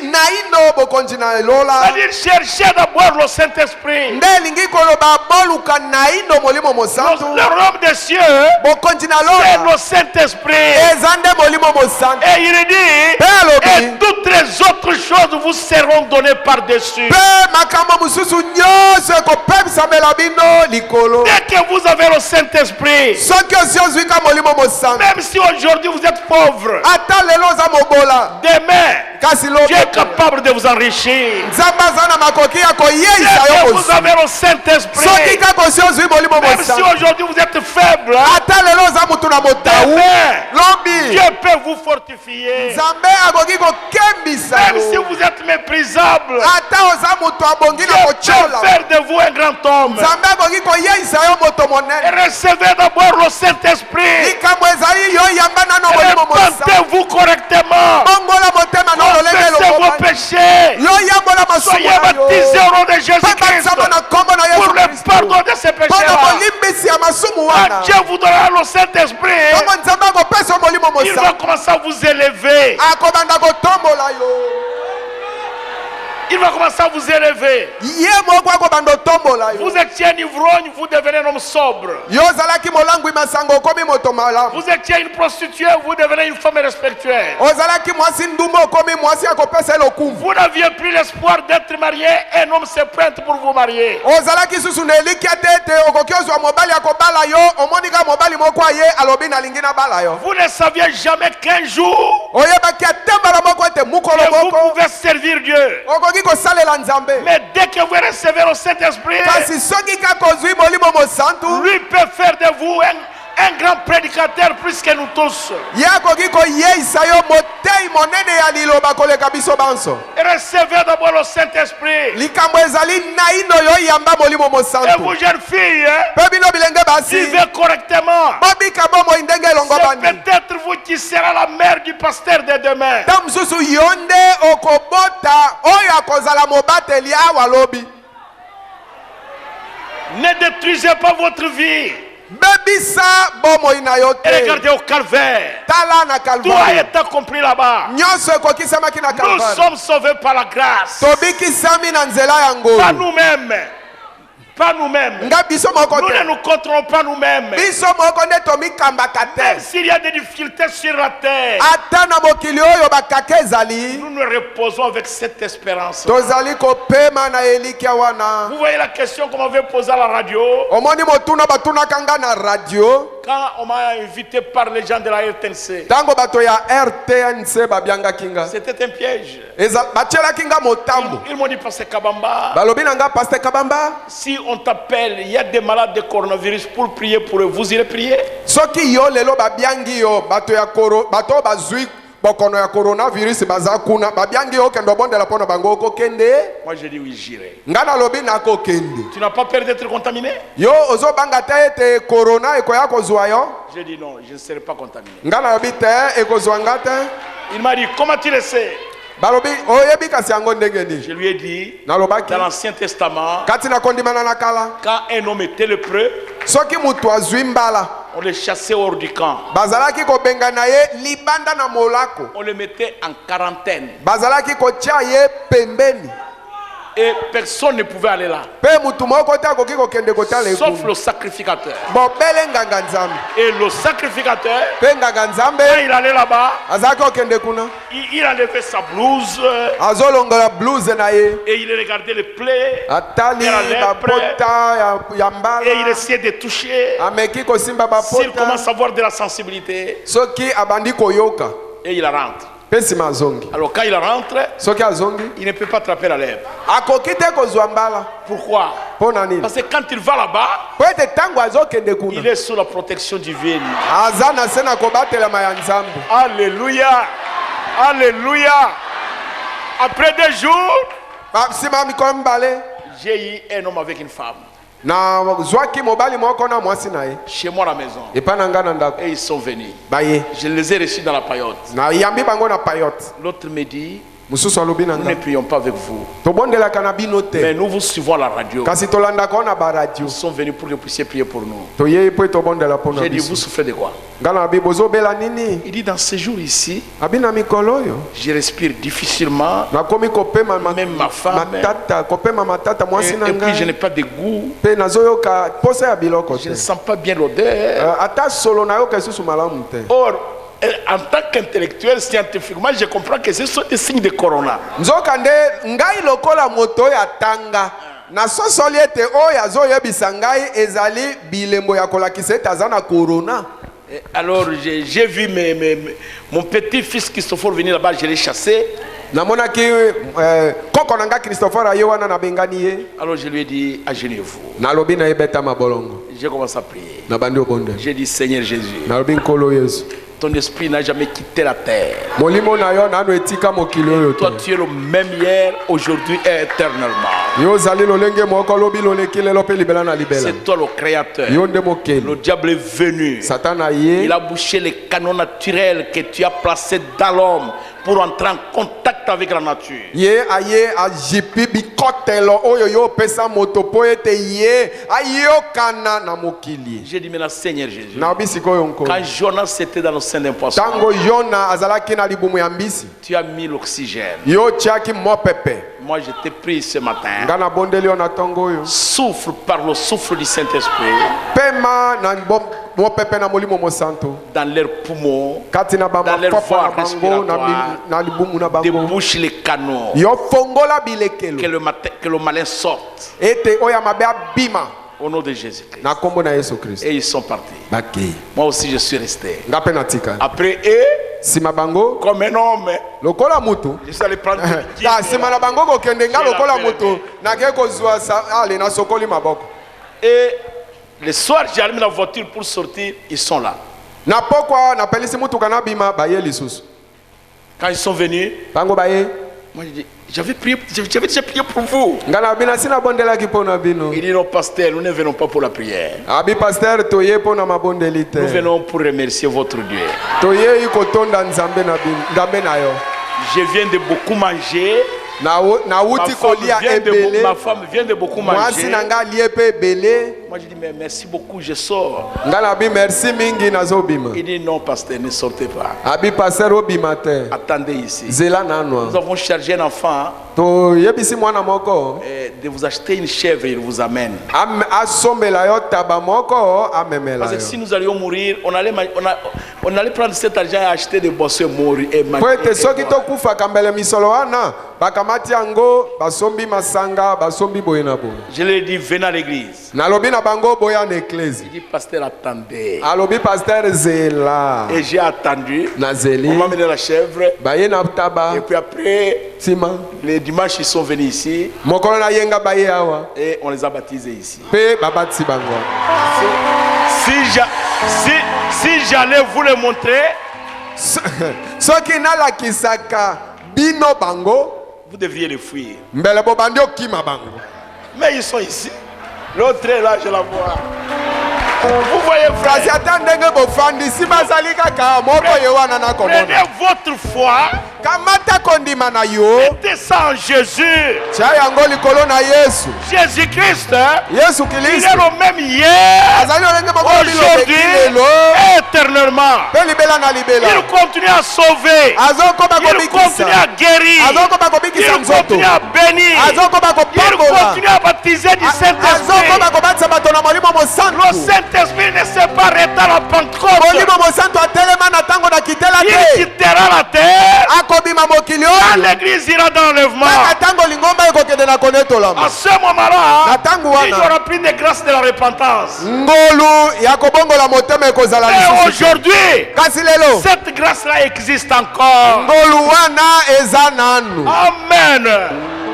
naino bokonzi na elola C'est-à-dire, cherchez d'abord le Saint-Esprit. nde elingi koloba boluka naino molimo mosantu Le royaume des cieux, bokonzi na c'est lola le Saint-Esprit. eza nde molimo mosantu Et il dit, mpe alobi et toutes les autres choses vous seront données par-dessus. mpe makambo mosusu nyonso ekopebisamela bino likolo. Dès que vous avez le Saint-Esprit, soki osi ozwika molimo mosantu même si aujourd'hui vous êtes pauvre, ata lelo oza mobola demain, kasi Dieu est capable de vous enrichir. nzambe aza na makoki ya koyeisa Dès yo que vous kosi avez le Saint-Esprit, soki kaka osi ozwi molimo même si mosantu aujourd'hui vous êtes faible, ata lelo oza mutu na motawu demain, lobi Dieu peut vous fortifier. nzambe akoki kokembisa Même si yo vous êtes méprisable, ata oza mutu abongi na Dieu peut kotyola faire de vous un grand homme. nzambe akoki koyeisa yo moto Et monene recevez d'abord le Saint-Esprit. likambo ezali yo yamba nano molimo mosantu Repentez-vous correctement. bongola motema na lolenge Confessez vos lokobani péchés. yo yambola masumu Soyez na baptisés yo au nom de mpe Jésus-Christ batisama na nkombo na pour yesu le kristo pardon de ces mpona péchés-là. bolimbisi ya masumu wana Quand Dieu vous donnera le Saint-Esprit, ntango nzambe akopesa molimo il va mosantu commencer à vous élever. akobanda kotombola yo Il il va commencer à vous élever. Vous étiez un ivrogne, vous devenez un homme sobre. Vous étiez une prostituée, vous devenez une femme respectueuse. Vous n'aviez plus l'espoir d'être marié, un homme se pointe pour vous marier. Vous ne saviez jamais qu'un jour vous pouvez servir Dieu. Mais dès que vous recevez le Saint-Esprit, lui peut faire de vous un grand prédicateur plus que nous tous. Recevez d'abord le Saint-Esprit. Et vous jeunes filles, vivez correctement. C'est peut-être vous qui serez la mère du pasteur de demain. Ne détruisez pas votre vie. Et regardez au calvaire. Tout a été accompli là-bas. Nous sommes sauvés par la grâce. Pas nous-mêmes. Pas nous-mêmes. Nous ne nous contrôlons pas nous-mêmes. Même s'il y a des difficultés sur la terre, nous nous reposons avec cette espérance. Vous voyez la question qu'on m'avait posée à la radio. Quand on m'a invité par les gens de la RTNC, c'était un piège. Ils m'ont dit, Pasteur Kabamba, si on t'appelle, il y a des malades de coronavirus pour prier pour eux, vous irez prier? Moi j'ai dit oui, j'irai. Tu n'as pas peur d'être contaminé? J'ai dit non, je ne serai pas contaminé. Il m'a dit comment tu le sais? Je lui ai dit dans l'Ancien Testament, quand un homme était lépreux, on le chassait hors du camp. On le mettait en quarantaine. Et personne ne pouvait aller là, sauf le sacrificateur. Et le sacrificateur, quand il allait là-bas, il enlevait sa blouse et il regardait les plaies, et il essayait de toucher. S'il commence à avoir de la sensibilité, et il rentre. Alors quand il rentre, il ne peut pas attraper la lèvre. Pourquoi? Parce que quand il va là-bas, il est sous la protection divine. Alléluia. Alléluia. Après 2 jours, j'ai eu un homme avec une femme. Chez moi à la maison. Et ils sont venus. Je les ai reçus dans la paillote. L'autre me dit, nous ne prions pas avec vous, mais nous vous suivons à la radio. Nous sommes venus pour que vous puissiez prier pour nous. J'ai dit, vous souffrez de quoi? Il dit, dans ces jours ici, je respire difficilement, même ma femme, et puis je n'ai pas de goût, je ne sens pas bien l'odeur. Or, en tant qu'intellectuel, scientifiquement, je comprends que ce sont des signes de corona. Alors j'ai vu mon petit-fils Christopher venir là-bas, je l'ai chassé. Alors je lui ai dit, agenouillez-vous. J'ai commencé à prier. J'ai dit, Seigneur Jésus, ton esprit n'a jamais quitté la terre. Toi, tu es le même hier, aujourd'hui et éternellement. C'est toi le créateur. Le diable est venu. Il a bouché les canaux naturels que tu as placés dans l'homme pour entrer en contact avec la nature. Ye aye ajipi bikotelo oyo yo pesa moto po ete ye ayokana na mokili. J'ai dit maintenant Seigneur Jésus. Na bisiko yonko. Quand Jonas était dans le sein d'un poisson, Tango Yona azalaki na libumu ya mbisi. tu as mis l'oxygène. Yo tiaki mo pepe. Moi je t'ai pris ce matin. Ngana bondeli ona tongo yo. Souffle par le souffle du Saint-Esprit Pema na mo pepe na molimo mo santo. dans leurs poumons, Kati na dans bama leur papa voie na bango respiratoire, na libumu na bango. débouche les canaux, Yo fongola bilekelo. que le malin sorte Ete oya mabe abima au nom de Jésus-Christ. na kombo na Yesu Christ. Et ils sont partis. Baki. Moi aussi je suis resté. Ngape natika. Après eux, Sima bango comme un homme, lokola mutu. je suis allé prendre Ta sima na bango ko kende nga lokola mutu. Na ke ko zwa sa ale na sokoli maboko. et le soir j'ai allumé la voiture pour sortir, ils sont là. Na pokwa na pelisi mutu kana bima baye lisusu. Quand ils sont venus, Bango baye. moi j'ai dit, j'avais déjà prié pour vous. Ngana bina sina bondela ki pona bino. Il dit non pasteur, nous ne venons pas pour la prière. Abi pasteur toye pona mabondeli te. Nous venons pour remercier votre Dieu. Toye iko tonda nzambe na bino. Nzambe na yo. Je viens de beaucoup manger. Na wuti kolia ebele. Ma femme vient de beaucoup Mwasi manger. na nga liepe ebele. Moi je dis mais merci beaucoup, je sors. Ngana bi merci mingi nazo bima. Il dit non pasteur, ne sortez pas. Abi pasteur obima te. Attendez ici. Zela nanwa. Nous avons chargé un enfant To yebisi mwana moko. de vous acheter une chèvre, il vous amène. Asombela yo taba moko amemela Parce yo. que si nous allions mourir, on allait prendre cet argent et acheter des boissons mourir et Po ete soki tokufa kambele misolo wana bakamati yango basombi masanga basombi boye na boye. Je lui ai dit venez à l'église. Nalobi na bango boya na église. Il dit pasteur attendez. Alobi pasteur zela. Et j'ai attendu. Na zeli. On m'a amené la chèvre. Baye na taba. Et puis après, Tima. les dimanches ils sont venus ici Mokolo na yenga baye awa. et on les a baptisés ici. Pe babati bango. Si j'allais vous le montrer, Soki nalakisaka bino bango. vous devriez les fuir. Mbele bo bandi okima bango. Mais ils sont ici. L'autre est là, je la vois. Vous voyez, frère, Kasi ata ndenge bofandi si bazali kaka moko ye wana na komona. prenez votre foi, Kamata kondima na yo. mettez ça en Jésus. Tia yango likolo na Yesu. Jésus-Christ, Yesu il Kristo. est le même hier, Azali olenge moko aujourd'hui, lelo. et éternellement. Pe libela na libela. Il continue à sauver. Azokoma Il continue à kobikisa. guérir. Azokoma kobikisa Il nzoto. continue à bénir. Azokoma Il kopambola. continue à baptiser du Saint-Esprit. Azokoma kobatisa bato na molimo Le mosantu. Saint-Esprit ne s'est pas arrêté à la Pentecôte. Molimo mosantu atelema na tango na kitela Il te. quittera la terre. Akobima mokili Quand oyo. l'église ira dans l'enlèvement. Kaka tango lingomba ekokende na konetolama. À ce moment-là, Na tango il y wana. aura plus de grâce de la repentance. Ngolu ya kobongola motema ekozala Et lisusu. aujourd'hui, Kasi lelo. cette grâce-là existe encore. Ngolu wana eza nanu. Amen.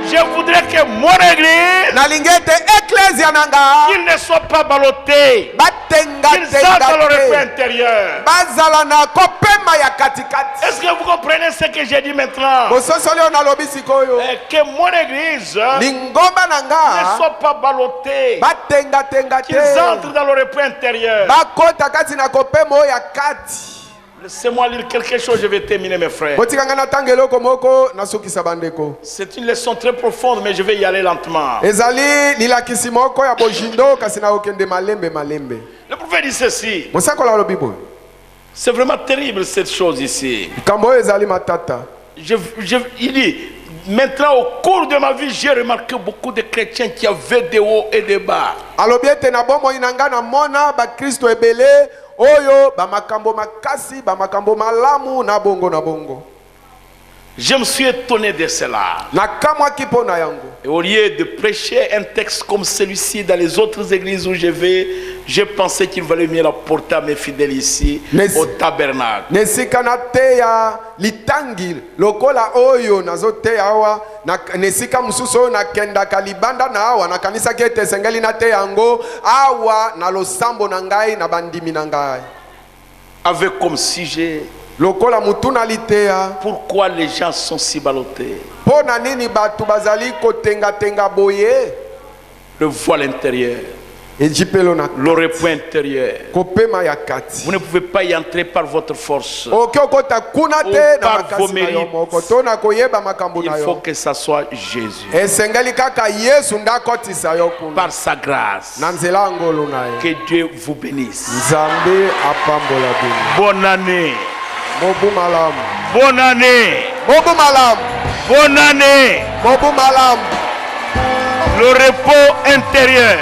Je voudrais que mon église, Nalingi ete eklesia nanga qu'ils ne soient pas ballottés. Qu'ils entrent dans le repas batengatenga te. intérieur. Bazala na kopema ya katikati. Est-ce que vous comprenez ce que j'ai dit maintenant? Bososoli oyo nalobi sikoyo. Que mon église Lingomba ne nanga soit pas ballottée. batengatenga Qu'ils te. entrent dans le repas intérieur. Bakota kati na kopema oyo ya kati. Laissez-moi lire quelque chose, je vais terminer mes frères. Botikanga na tanga eloko moko nasukisa bandeko. C'est une leçon très profonde, mais je vais y aller lentement. Ezali lilakisi moko ya bojindo kasi na okende malembe malembe. Le prophète dit ceci. Mosakola alobi boye. C'est vraiment terrible cette chose ici. Kambo oyo ezali matata. Il dit, maintenant au cours de ma vie, j'ai remarqué beaucoup de chrétiens qui avaient des hauts et des bas. Alobi ete na bomoi na nga na mona ba Kristo ebele oyo ba makambo makasi ba makambo malamu na bongo. Je me suis étonné de cela. Na kamwa kipo na yango. Et au lieu de prêcher un texte comme celui-ci dans les autres églises où je vais, je pensais qu'il valait mieux la porter à mes fidèles ici, au tabernacle. Nesika na teya litangi lokola oyo nazo teya awa na nesika mususu oyo na kenda kalibanda na awa na kanisa kete sengeli na teya yango awa na losambo na ngai na bandimi na ngai. Avec comme sujet, lokola mutuna liteya. Pourquoi les gens sont si ballottés? Pona nini batu bazali kotenga tenga boye? Le voile intérieur. Le repos intérieur. Vous ne pouvez pas y entrer par votre force ou par vos mérites. Il faut que ça soit Jésus. Par sa grâce. Que Dieu vous bénisse. Bonne année. Bonne année. Bonne année. Le repos intérieur.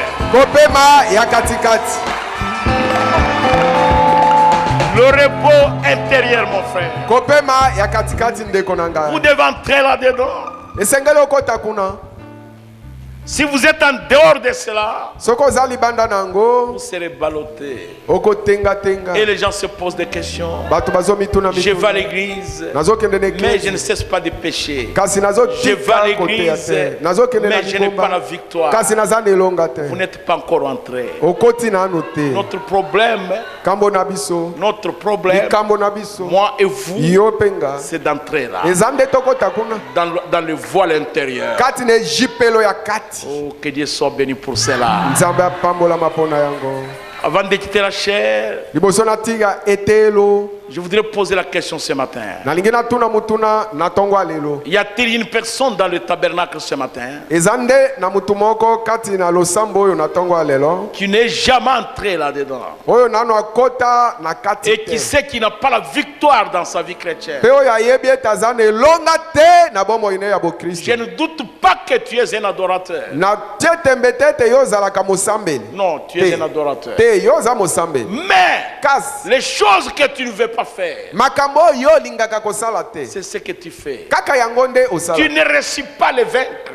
Le repos intérieur, mon frère. Vous devez entrer là-dedans. Si vous êtes en dehors de cela, vous serez ballotté. Et les gens se posent des questions. Je vais à l'église, mais je ne cesse pas de pécher. Je vais à l'église, mais je n'ai pas la victoire. Vous n'êtes pas encore entré. Notre problème, moi et vous, c'est d'entrer là, dans le voile intérieur. Oh, que Dieu soit béni pour cela. Avant de quitter la chair, je voudrais poser la question ce matin. Y a-t-il une personne dans le tabernacle ce matin qui n'est jamais entré là-dedans et qui sait qu'il n'a pas la victoire dans sa vie chrétienne? Je ne doute pas que tu es un adorateur. Non, tu es un adorateur. Mais les choses que tu ne veux pas faire, c'est ce que tu fais. Tu ne réussis pas les vaincre.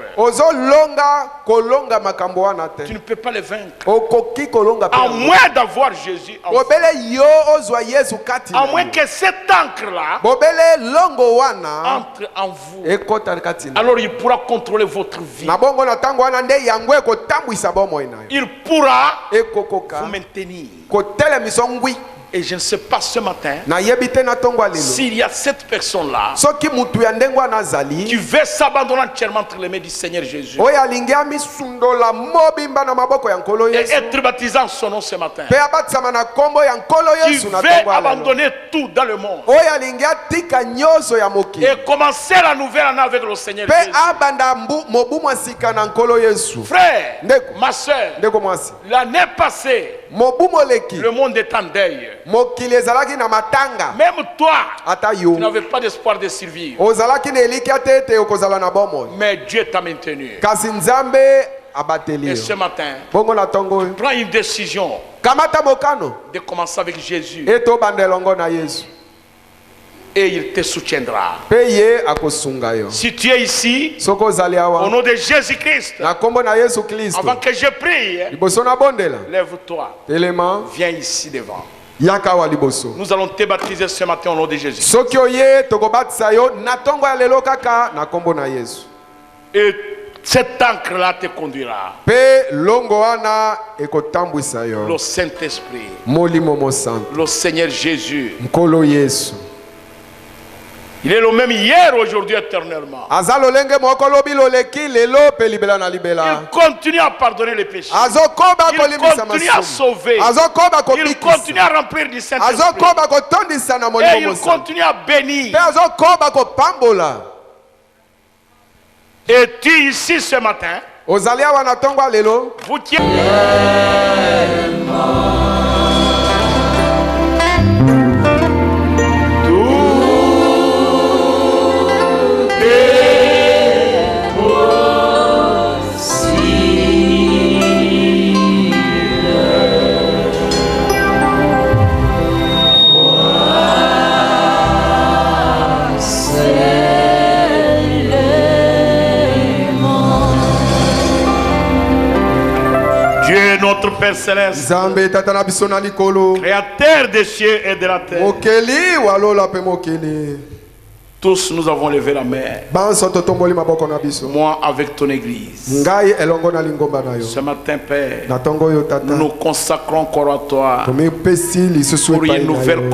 Tu ne peux pas les vaincre. À moins d'avoir Jésus en vous. À moins que cette encre-là entre en vous. Alors il pourra contrôler votre vie. Il pourra vous maintenir. Et je ne sais pas ce matin s'il y a cette personne-là qui veut s'abandonner entièrement entre les mains du Seigneur Jésus et être baptisé en son nom ce matin. Qui veut abandonner tout dans le monde et commencer la nouvelle année avec le Seigneur Jésus. Frère, ma soeur, l'année passée, le monde est en deuil. Même toi, tu n'avais pas d'espoir de survivre. Mais Dieu t'a maintenu. Et ce matin, prends une décision de commencer avec Jésus. Et il te soutiendra. Si tu es ici, au nom de Jésus-Christ, avant que je prie, lève-toi, viens ici devant. Nous allons te baptiser ce matin au nom de Jésus. Et cette encre-là te conduira. Le Saint-Esprit, le Seigneur Jésus, il est le même hier, aujourd'hui, éternellement. Il continue à pardonner les péchés. Il continue à sauver. Il continue à remplir du Saint-Esprit. Et il continue à bénir. Et tu ici ce matin, vous qui notre Père Céleste, Créateur des cieux et de la terre, tous nous avons levé la main, moi avec ton église. Ce matin, Père, nous nous consacrons encore à toi pour une nouvelle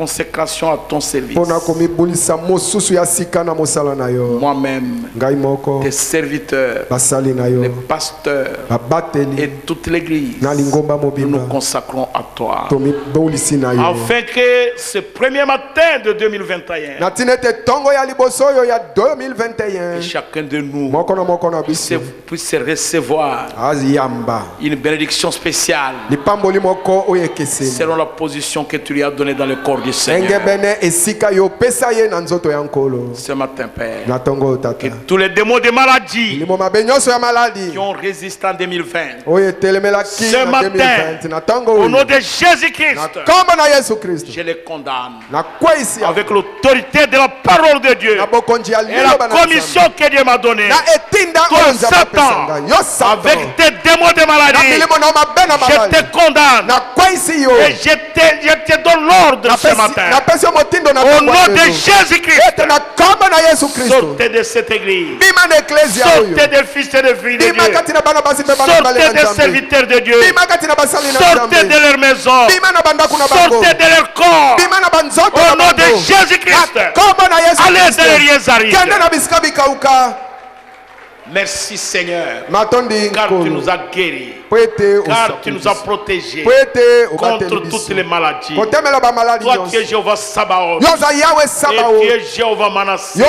consécration à ton service. Moi-même, tes serviteurs, les pasteurs et toute l'église, nous nous consacrons à toi. Afin que ce premier matin de 2021, que chacun de nous puisse recevoir une bénédiction spéciale selon la position que tu lui as donnée dans le corps du Seigneur. Ce matin, Père, que tous les démons de maladie qui ont résisté en 2020, ce matin, au nom de Jésus-Christ, je les condamne avec l'autorité de la parole de Dieu et la commission que Dieu m'a donnée. Toi, Satan, avec tes démons de maladie, je te condamne et je te donne l'ordre ce matin. Au nom de Jésus-Christ, sortez de cette église, sortez des fils et des filles de Dieu, sortez des serviteurs de Dieu, sortez de leur maison, sortez de leur corps. Au nom de Jésus-Christ, allez de les merci Seigneur, car tu nous as guéris, car tu nous as protégés contre toutes les maladies. Toi tu es Jéhovah Sabaoth, et tu es Jéhovah Manasseh,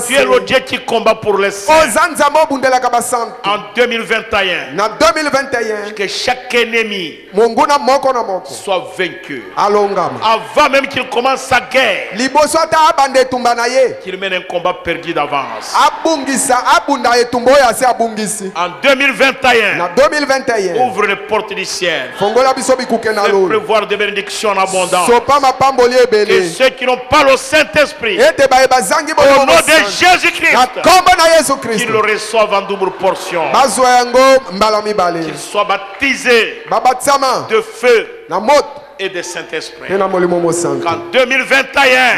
tu es le Dieu qui combat pour les saints. En 2021, que chaque ennemi soit vaincu, avant même qu'il commence sa guerre, qu'il mène un combat perdu d'avance. En 2021, ouvre les portes du ciel. Fais prévoir des bénédictions en abondance. Et ceux qui n'ont pas le Saint-Esprit, au nom de Jésus-Christ, qu'ils le reçoivent en double portion. Qu'ils soient baptisés de feu et de Saint-Esprit. Qu'en 2021,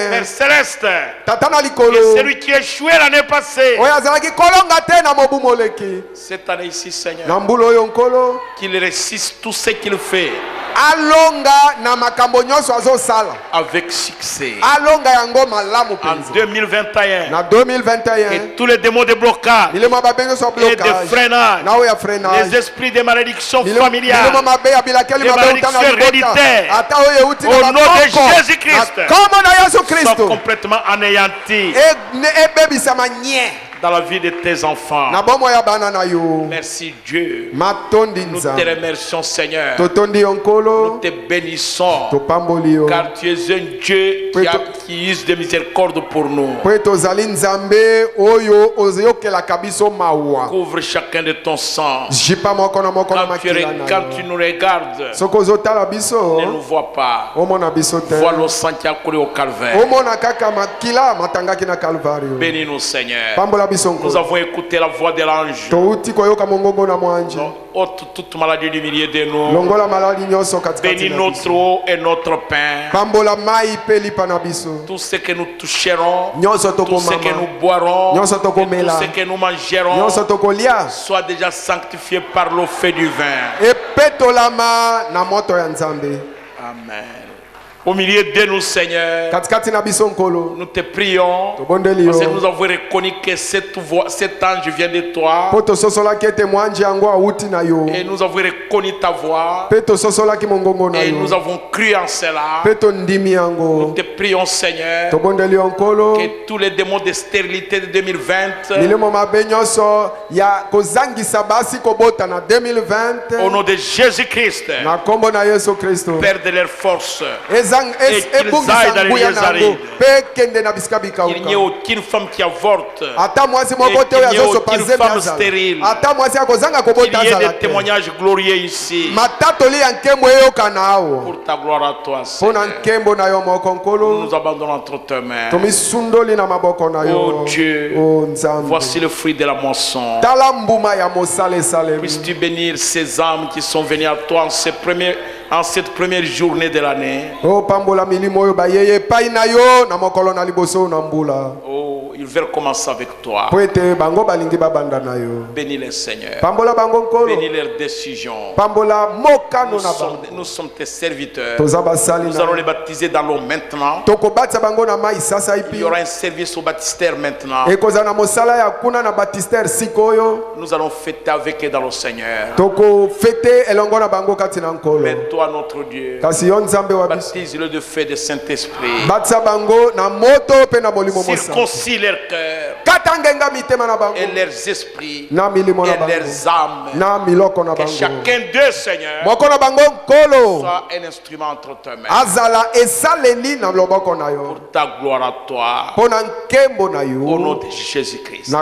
Père Céleste, que celui qui a échoué l'année passée, cette année ici, Seigneur, qu'il réussisse tout ce qu'il fait avec succès. En 2021, que tous les démons de blocage et de freinage, les esprits de malédiction familiale, les malédictions héréditaires, au nom de Jésus-Christ, soient complètement anéantis dans la vie de tes enfants. Merci Dieu. Nous te remercions Seigneur. Nous te bénissons, car tu es un Dieu qui use de miséricorde pour nous. Couvre chacun de ton sang. Quand tu nous regardes, ne nous vois pas. Vois le sang qui a coulé au calvaire. Bénis-nous Seigneur. Nous avons écouté la voix de l'ange. Ôte toute maladie du milieu de nous. Bénis notre eau et notre pain. Tout ce que nous toucherons, tout ce que nous boirons, et tout ce que nous mangerons soit déjà sanctifié par le feu du vin. Amen. Au milieu de nous, Seigneur, nous te prions parce que nous avons reconnu que cet ange vient de toi. Et nous avons reconnu ta voix. Et nous avons cru en cela. Nous te prions, Seigneur, que tous les démons de stérilité de 2020, au nom de Jésus-Christ, perdent leur force. Et qu'ils aillent dans les lieux arides. Il n'y a aucune femme qui avorte. Et qu'il n'y a aucune femme stérile. Il y ait des témoignages glorieux ici. Pour ta gloire à toi, Seigneur. Nous nous abandonnons entre tes mains. Oh Dieu, voici le fruit de la moisson. Puisses-tu bénir ces âmes qui sont venues à toi en cette première journée de l'année. Oh, ils veulent commencer avec toi. Bénis les Seigneurs. Bénis leurs décisions. Nous sommes tes serviteurs. Nous allons les baptiser dans l'eau maintenant. Il y aura un service au baptistère maintenant. Nous allons fêter avec eux dans le Seigneur. Mais toi, notre Dieu, baptise-le de feu de Saint-Esprit. Circoncis leur cœur et leurs esprits et leurs âmes. Que chacun d'eux, Seigneur, soit un instrument entre tes mains. Pour ta gloire à toi. Au nom de Jésus-Christ.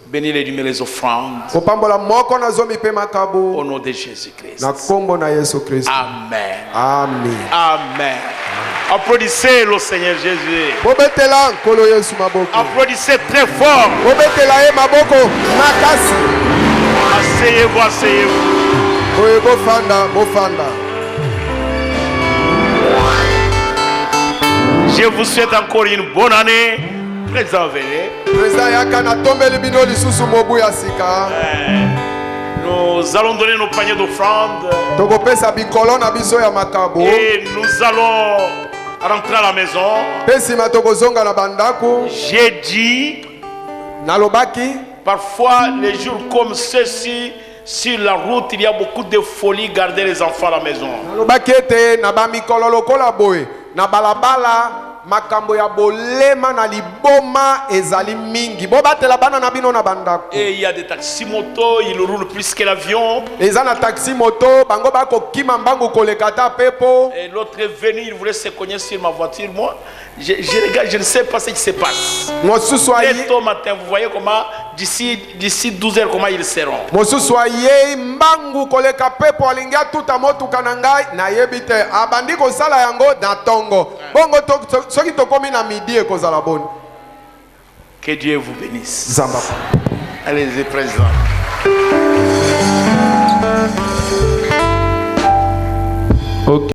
Bénis les dîmes et les offrandes. Au nom de Jésus-Christ. Amen. Amen. Amen. Applaudissez le Seigneur Jésus. Applaudissez très fort. Asseyez-vous, asseyez-vous. Je vous souhaite encore une bonne année. Président, venez. Nous allons donner nos paniers d'offrandes. Et nous allons rentrer à la maison. J'ai dit, parfois les jours comme ceux-ci, sur la route, il y a beaucoup de folie. Garder les enfants à la maison. makambo ya bolema na liboma ezali mingi bobatela bana na bino na bandako. Et il y a des taxis moto, ils roulent plus que l'avion. Eza na taxi moto bango bako kima mbangu kolekata pepo. Et l'autre est venu, il voulait se cogner sur ma voiture. Moi je regarde, je ne sais pas ce qui se passe. Et au matin, vous voyez comment d'ici 12 heures comment ils seront. Mosusoye mbangu koleka pepo alingia tuta motu kanangai na yebite abandi ko sala yango na tongo. Bongo soki tokomi na midi ekozala boni. Que Dieu vous bénisse. Zamba. Allez-y, président.